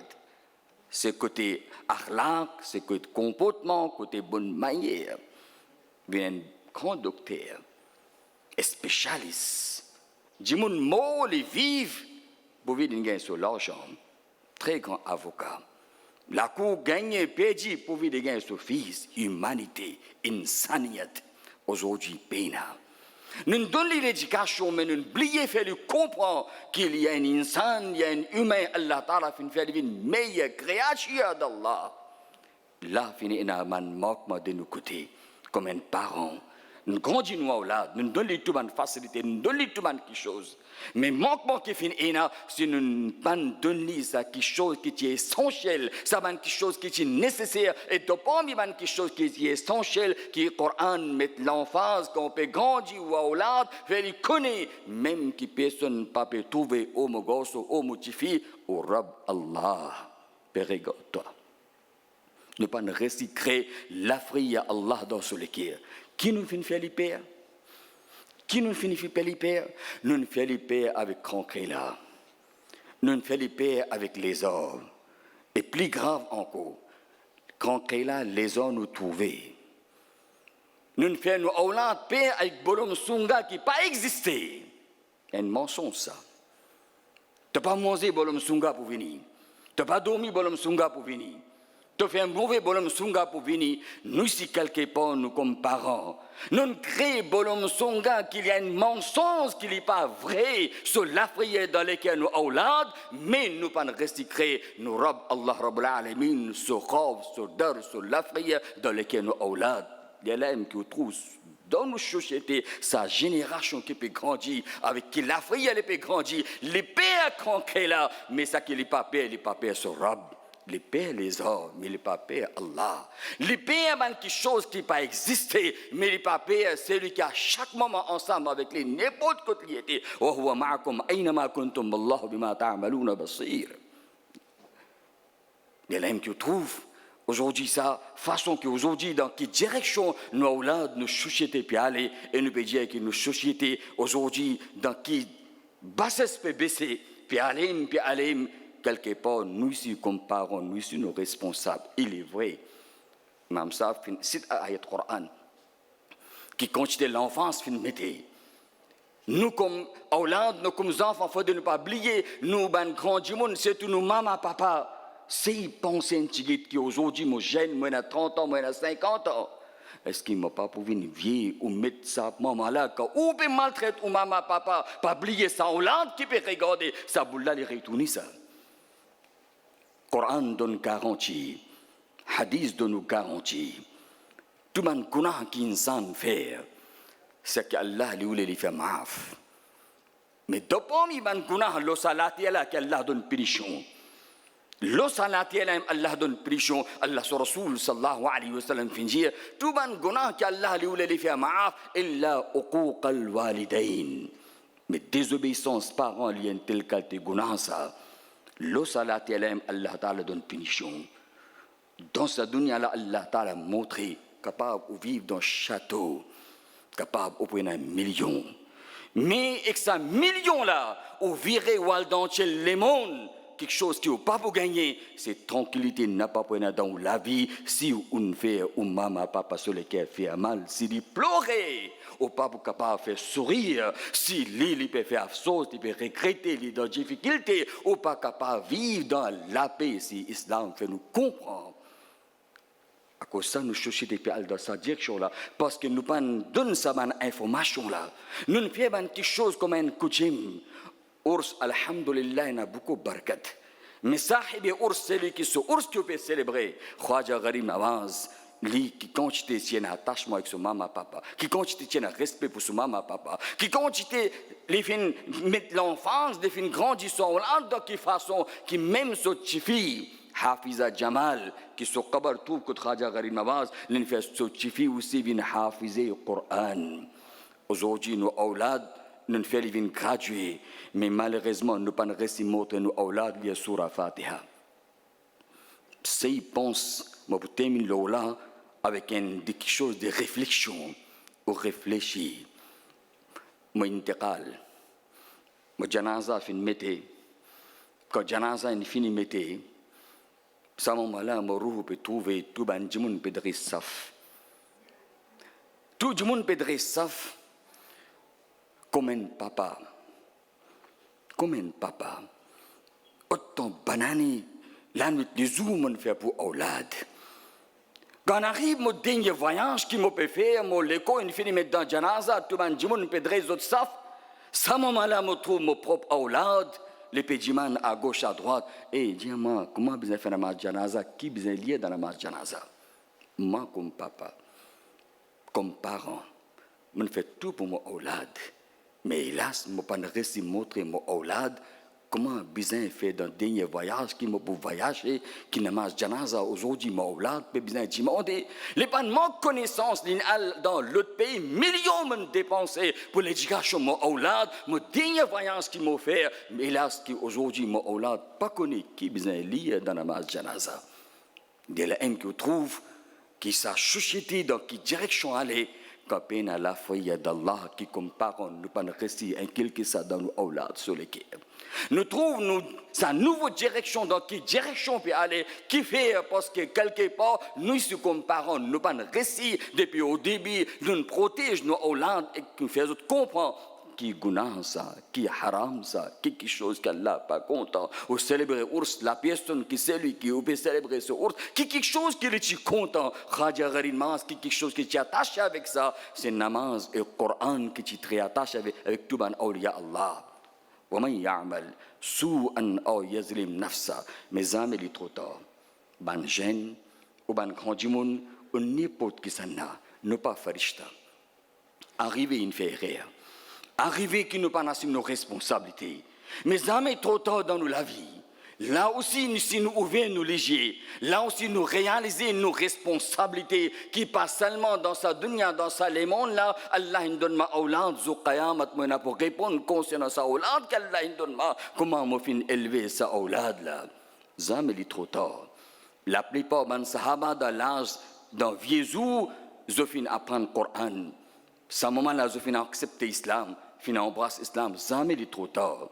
c'est côté akhlaq, c'est côté comportement, côté bonne manière. Il y a un grand docteur, un spécialiste, du monde mort, les vivent, pour vivre sur l'argent, très grand avocat. La cour gagne perdu pour vivre gagner sur fils, humanité, insanité. Aujourd'hui, peine. Nous donnons l'éducation, mais nous oublions de faire comprendre qu'il y a un insan, il y a un humain, Allah Ta'ala fait une meilleure créature d'Allah. Là, il y a un manquement de nos côtés, comme un parent. Nous grandissons là, nous donnons tout une facilité, nous donnons tout quelque chose. Mais manquement qui finit là, si nous ne donnons pas quelque chose qui est essentiel, ça va quelque chose qui est nécessaire, et de parmi quelque chose qui est essentiel, qui est Coran met l'emphase qu'on peut grandir ou à Oulad, faire les connaître, même qui personne ne peut trouver au Mogos ou au Moutifi, au Rab Allah. Pérégore-toi. Ne pas recycler l'Afrique à Allah dans ce cœur. Qui nous fait faire les pères? Qui nous fait faire les pères? Nous nous faisons les pères avec Cranquela. Nous nous faisons les pères avec les hommes. Et plus grave encore, Cranquela, les hommes nous trouvaient. Nous nous faisons nos Hollande pères avec Bolom Sunga qui n'a pas existé. Il y a un mensonge ça. Tu n'as pas mangé Bolom Sunga pour venir. Tu n'as pas dormi Bolom Sunga pour venir. Tu fais un mauvais bolom sunga pour venir, nous si quelque part, nous comme parents, nous créons bolom sunga qu'il y a un mensonge qui n'est pas vrai sur l'Afrique dans laquelle nous aulad, mais nous pas recycler nous Rab Allah Rabbul Alamin sur Rav, sur Dar, sur l'Afrique dans laquelle nous aulad. Il y a l'homme qui trouve dans nos sociétés, sa génération qui peut grandir, avec qui l'Afrique peut grandir, les pères qui là, mais ça qui n'est pas père sur Rab. Les pères, les hommes, mais les papés, Allah. Les pères, quelque chose qui n'a pas existé, mais les papés, c'est lui qui a chaque moment ensemble avec les n'importe quoi qui était. Il y a l'homme qui trouve aujourd'hui ça, façon qu'aujourd'hui, dans quelle direction nous, nos sociétés peuvent aller, et nous pouvons dire que nos sociétés, aujourd'hui, dans quelle bassesse peut baisser, peut aller, quelque part, nous ici comme parents, nous ici nos responsables. Il est vrai. Même ça, c'est l'ayat Coran qui continue l'enfance, nous comme Hollande, nous comme enfants, il faut ne pas oublier, nous, ben grand du monde, c'est tout nos maman, papa. Si pensent un petit qui aujourd'hui, moi jeune, moi à 30 ans, moi à 50 ans, est-ce qu'il ne m'a pas pour venir vieillir ou mettre ça maman-là, ou peut maltraiter ou maman, papa, pas oublier ça, Hollande qui peut regarder, ça boule là, les retourner ça. Coran donne garantie hadith de nous garantit tout le gunah qu'insan fait c'est qu'Allah lui voulait lui faire maaf mais depuis ban gunah lo salati ala qu'Allah donne punition lo salati ala Allah donne punition Allah sur Rasul sallallahu alayhi wa sallam finit tout le gunah qu'Allah lui voulait lui faire maaf illa uquq al walidain mais désobéissance parents liée telle qualité gunah ça lo salati ala Allah ta'ala donne punition dans sa dunya là Allah ta'ala montré capable de vivre dans un château capable de prendre 1 million mais avec ça million là ou virer dans le monde quelque chose qui n'est pas pour gagner c'est tranquillité n'a pas pour dans la vie si on fait ou maman papa sur lesquels fait mal si il pleurer ou pas pour capable de faire sourire si il peut faire afsose il peut regretter il est dans difficulté ou pas capable de vivre dans la paix si l'islam fait nous comprendre. À cause de ça, nous cherchons des pays dans cette direction-là. Parce que nous ne donnons pas cette information-là. Nous ne faisons pas quelque chose comme une coutume. Ours, alhamdulillah, il y a beaucoup de barakat. Mais sahib ours, c'est lui qui peut célébrer. Khwaja Gharib Nawaz, lui qui continue à avoir un attachement avec son maman papa, qui continue à avoir un respect pour son maman papa, qui continue à mettre l'enfance, de grandir son de qui façon, qui même sa fille. Hafiza Jamal qui se qabar trouve que Khaja Gharib Nawaz l'enfant sotifi aussi vient hafizer le Coran. Aujourd'hui nos aulad nous fait vient graduer mais malheureusement nous pas réussi montrer nos aulad la surah Fatiha. Si pense moi pour terminer là avec quelque chose de réflexion ou réfléchir. Moi intégrale. Moi janaza fin mété. Quand janaza est fini mété ça moment-là, je peux trouver tout le monde peut être saf. Tout le monde peut être saf comme un papa. Comme un papa. Autant banani, la nuit des jours, on fait pour Aulad. Quand arrive mon dernier voyage qui me peut faire, mon l'école, il finit mettre dans Janaza, tout le monde peut être saf. Ça moment-là, je trouve mon propre Aulad. Les pédimans à gauche, à droite. Et dis-moi, comment vous faire la namaz janaza? Qui vous lié dans la namaz janaza? Moi, comme papa, comme parent, je fais tout pour mon aulad. Mais hélas, je ne peux pas réussir à montrer mon aulad comment besoin fait dans le dernier voyage qui m'a pour voyager, qui namaz janaza aujourd'hui, mon aulad, peut besoin de demander. Les pas de manque connaissance dans l'autre pays, millions m'ont dépensé pour l'éducation de mon aulad, mon dernier voyage qui m'a fait, mais hélas, qui aujourd'hui, mon aulad, pas connu qui besoin lié dans namaz janaza. De la haine que trouve, qui s'est chuchoté dans quelle direction aller, quand peine à la foi d'Allah qui comme parents nous pas réussir à inculquer ça dans nos aulad sur lesquels. Nous trouvons sa nouvelle direction dans quelle direction peut aller qui fait parce que quelque part nous comme parents nous pas réussir depuis au début nous protège nos aulad et nous faisons comprendre qui gunah ça qui haram ça quelque chose qu'Allah pas content ou célébrer ours la personne qui c'est lui qui peut célébrer ce ours qui quelque chose qui est content Khaja Gharib Nawaz qui quelque chose qui t'y attache avec ça c'est namaz et Coran qui t'y attache avec tout ban awliya Allah. ومن يعمل سوءا أو يظلم نفسه mes amis il est trop tard ban jeune ou ban grandimoun ou n'importe qui ça ne pas farishta arriver une fait erreur arriver qui ne pas assumer nos responsabilités mes amis trop tard dans la vie là aussi si nous ouvrons nos légiers là aussi nous réaliser nos responsabilités qui pas seulement dans sa dunya dans sa le monde là Allah nous donne ma aulad zu qiyamat moi pour répondre concernant sa aulad qu'Allah nous donne ma comment moi fin élever sa aulad là zam il est trop tard la plupart man sahaba dans l'âge dans vieux jours je fin apprendre Coran ce moment là je fin accepter islam fin embrasser islam zam il est trop tard.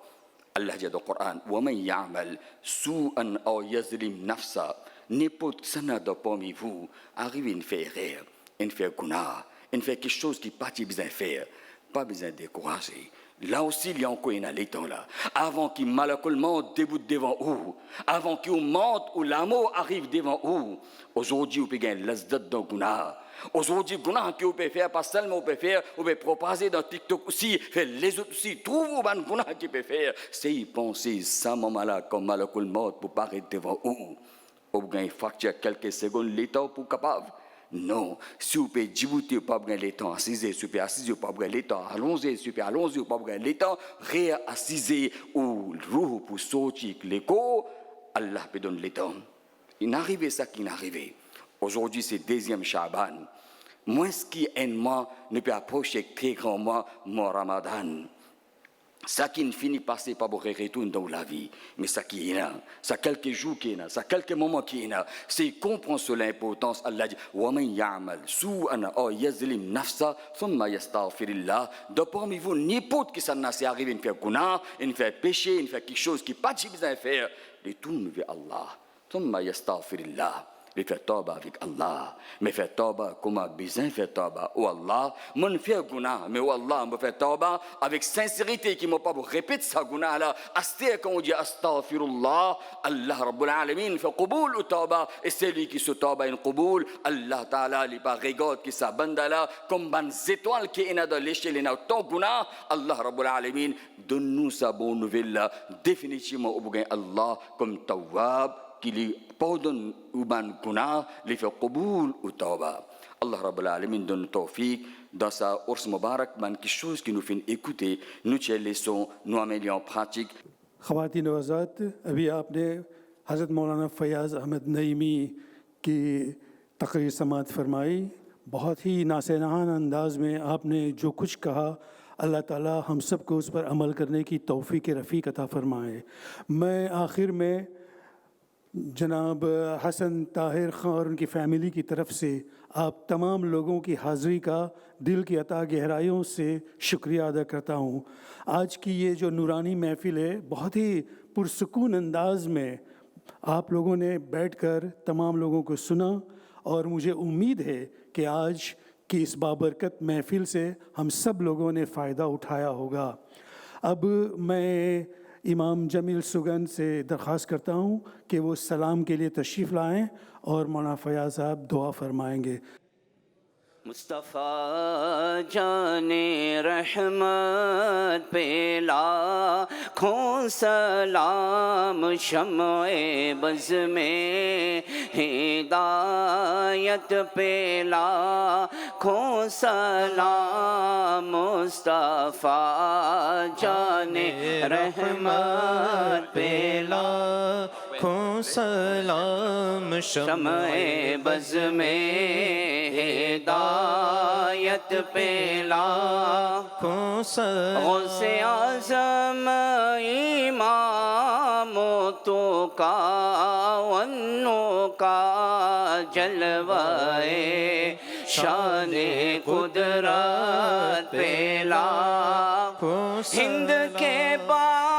Allah dit dans le Coran وَمَنْ يَعْمَلْ سُوءًا أَوْ يَظْلِمْ نَفْسَهُ n'importe qui parmi vous arrive une faire erreur une faire gunah une faire quelque chose qui pas besoin de faire pas besoin de décourager là aussi il y a encore un temps là avant qu'il malheureusement débute devant vous avant qu'il monte ou l'amour arrive devant vous aujourd'hui vous pouvez gagner l'azdat dans gunah. Aujourd'hui, gunah que vous pouvez faire, pas seulement vous pouvez faire, vous pouvez proposer dans TikTok aussi, faire les autres aussi, trouvez-vous un gunah qui peut faire. C'est y penser, ça moment-là, comme malheureusement, pour paraître devant vous. Ou bien facture quelques secondes le temps pour capable. Non, si vous pouvez Djibouti, vous pas le temps assiser, si vous pouvez assiser, vous pas le temps allons-y, si vous pouvez allons-y, vous pas le temps réassiser ou roux pour sortir l'écho, Allah peut donner le temps. Il n'arrivait ça qui n'arrivait. Aujourd'hui, c'est deuxième Shaban. Moins ce qui est un mois ne peut approcher très grand mois, mon Ramadan. Ça qui ne finit pas, c'est pas pour retourner dans la vie, mais ça qui est là, ça quelques jours qui est là, ça quelques moments qui est là, c'est comprendre sur l'importance. Allah dit وَمَنْ يَعْمَلْ سُوءًا أَوْ يَظْلِمْ نَفْسَهُ ثُمَّ يَسْتَغْفِرِ اللَّهَ. De parmi vous, n'importe qui ça n'a pas arrivé, il fait guna, il fait péché, il fait quelque chose qui pas besoin de faire, il tourne vers Allah. ثُمَّ يَسْتَغْفِرِ اللَّهَ. Il fait tauba avec Allah, mais fait tauba comme a besoin fait tauba. Oh Allah, mon fait guna, mais oh Allah, me fait tauba avec sincérité qui m'a pas répéter ça guna là. Asté quand on dit astaghfirullah, Allah Rabbul Alamin fait qaboul ou tauba, et celui qui se tauba in qaboul, Allah Ta'ala li pas regarde qui sa banda là comme ban étoile qui est dans l'échelle et dans ton guna, Allah Rabbul Alamin donne-nous sa bonne nouvelle là définitivement au bougain Allah comme tawwab qui lui pardonne ou ban guna, lui fait qaboul ou tauba. Allah Rabbul Alamin donne tawfiq dans sa ours mubarak, ban quelque chose qui nous fait écouter, nous tiens leçons, nous améliorons en pratique. خواتین و حضرات، ابھی آپ نے حضرت مولانا فیاض احمد نعیمی کی تقریر سماعت فرمائی. بہت ہی ناصحانہ انداز میں آپ نے جو کچھ کہا، اللہ تعالی ہم سب کو اس پر عمل کرنے کی توفیق رفیق عطا فرمائے. میں آخر میں جناب حسن طاہر خان اور ان کی فیملی کی طرف سے آپ تمام لوگوں کی حاضری کا دل کی عطا گہرائیوں سے شکریہ ادا کرتا ہوں. آج کی یہ جو نورانی محفل ہے، بہت ہی پرسکون انداز میں آپ لوگوں نے بیٹھ کر تمام لوگوں کو سنا، اور مجھے امید ہے کہ آج کی اس بابرکت محفل سے ہم سب لوگوں نے فائدہ اٹھایا ہوگا. اب میں امام جمیل سگن سے درخواست کرتا ہوں کہ وہ سلام کے لیے تشریف لائیں اور مولانا فیاض صاحب دعا فرمائیں گے. مصطفیٰ جان رحمت پہ لاکھوں سلام، شمع بز میں ہدایت پہ لاکھوں سلام. مصطفیٰ جان رحمت پہ لاکھوں سلام، شمع بز میں ہدایت پہ لاکھوں سلام. غوث اعظم امام تو کا ونو کا جلوائے شان قدرت پہ لاکھوں. ہند کے بادشاہ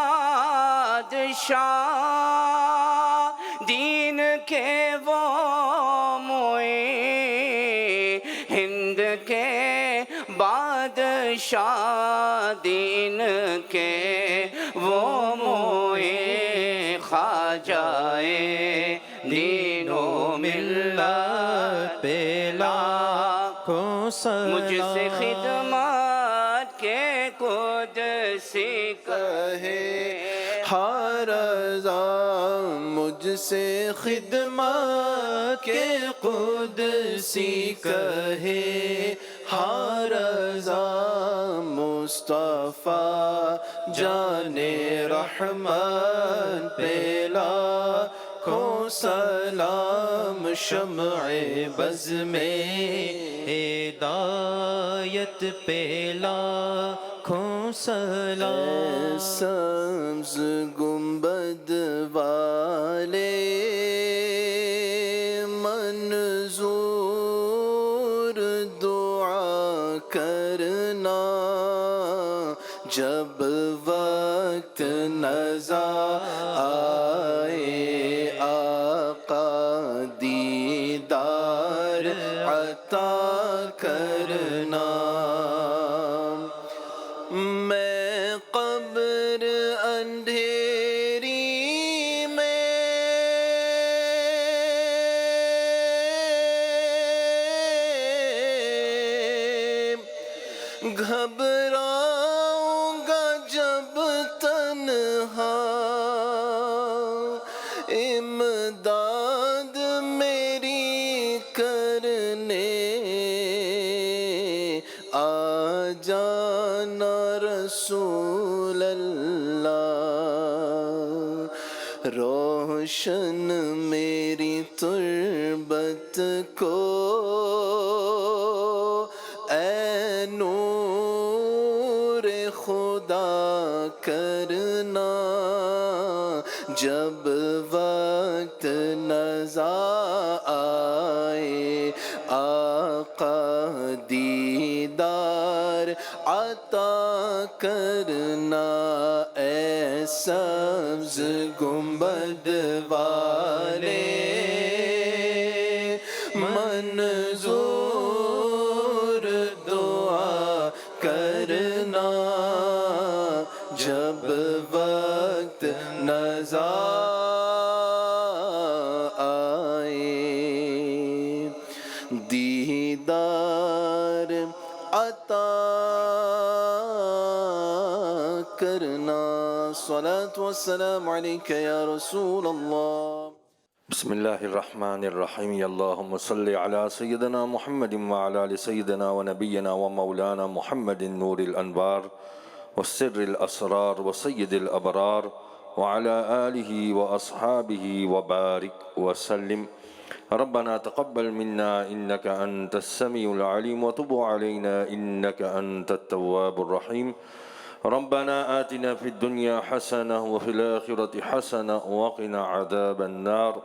دین کے وہ موئی، ہند کے بادشاہ دین کے وہ موئی، خواجہ دین و ملت پہ لاکھوں سلام. مجھ سے خدمت کے قدسی کہے ہر رضا، مجھ سے خدمت کے قدسی کہے ہر رضا. مصطفیٰ جان رحمت پہ لاکھوں سلام، شمع بز میں ہدایت پہ لاکھوں سلام. سبز گنبد والے منظور دعا کرنا، جب وقت نظر آئے آقا دیدار عطا کرنا. میں قبر اندھیری میں گھبراؤں گا جب تنہا، امداد جانا رسول اللہ روشن میری تربت کو اے نور خدا کرنا جب وقت نظر آئے آقا دیدار عطا کرنا اے سبز گنبد والے منظور دعا کرنا جب وقت نظر آئے دیدار عطا کرنا صلاة والسلام علیکہ یا رسول اللہ بسم اللہ الرحمن الرحیم اللہم صلی علی سیدنا محمد وعلی آل سیدنا ونبینا ومولانا محمد نور الانوار والسر الاسرار وسید الابرار وعلى آلہ واصحابہ وبارک وسلم ربنا تقبل منا انك انت السميع العليم وتب علينا انك انت التواب الرحيم ربنا آتنا في الدنيا حسنة وفي الآخرة حسنة وقنا عذاب النار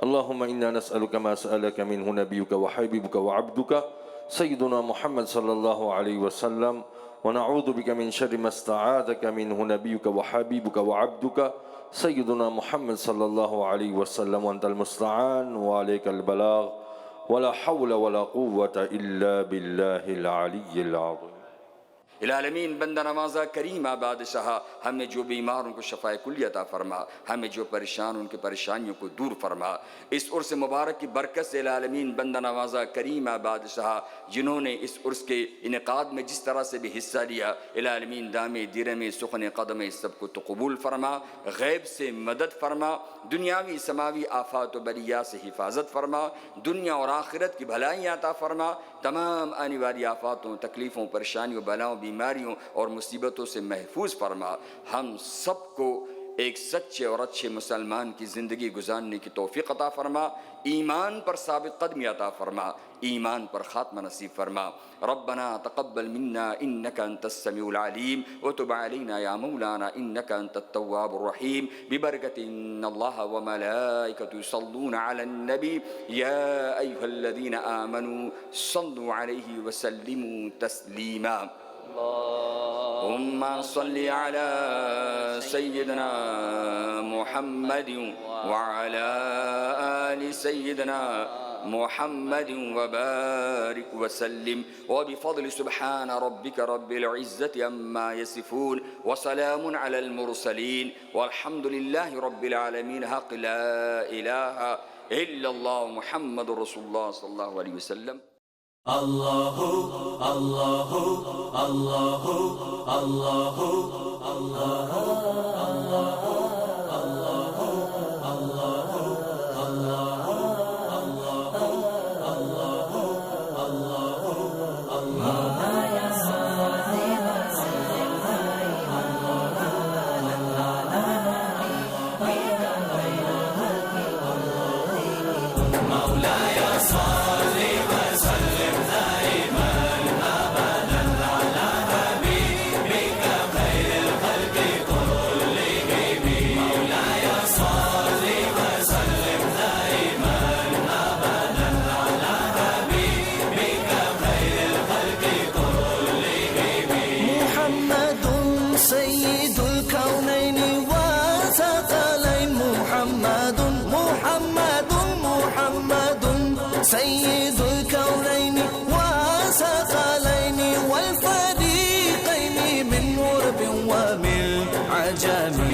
اللهم إنا نسألك ما سألك منه نبيك وحبيبك وعبدك سيدنا محمد صلى الله عليه وسلم ونعوذ بك من شر ما استعاذك منه نبيك وحبيبك وعبدك سيدنا محمد صلى الله عليه وسلم وأنت المستعان وعليك البلاغ ولا حول ولا قوة إلا بالله العلي العظيم العالمین بندہ نوازا کریمہ بادشاہ ہمیں جو بیماروں کو شفائے کلی عطا فرما ہمیں جو پریشان ان کی پریشانیوں کو دور فرما اس عرس مبارک کی برکت سے العالمین بندہ نوازا کریمہ بادشاہ جنہوں نے اس عرس کے انعقاد میں جس طرح سے بھی حصہ لیا العالمین دامِ درہم سخن قدم سب کو تو قبول فرما غیب سے مدد فرما دنیاوی سماوی آفات و بلیات سے حفاظت فرما دنیا اور آخرت کی بھلائیاں عطا فرما تمام آنے والی آفاتوں تکلیفوں پریشانیوں بلاؤں بیماریوں اور مصیبتوں سے محفوظ فرما ہم سب کو ایک سچے اور اچھے مسلمان کی زندگی گزارنے کی توفیق عطا فرما ایمان پر ثابت قدمی عطا فرما ایمان پر خاتمہ نصیب فرما ربنا تقبل منا انك انت السميع العليم وتب علينا يا مولانا انك انت التواب الرحيم ببركة ان الله وملائكته يصلون على النبي يا ايها الذين امنوا صلوا عليه وسلموا تسليما اللهم صل على سيدنا محمد وعلى آل سيدنا محمد وبارك وسلم وبفضل سبحان ربك رب العزة عما يصفون وسلام على المرسلين والحمد لله رب العالمين حق لا إله إلا الله محمد رسول الله صلى الله عليه وسلم اللہ اللہ اللہ اللہ سيد الكونين وثقلين والفريقين من غرب ومن عجم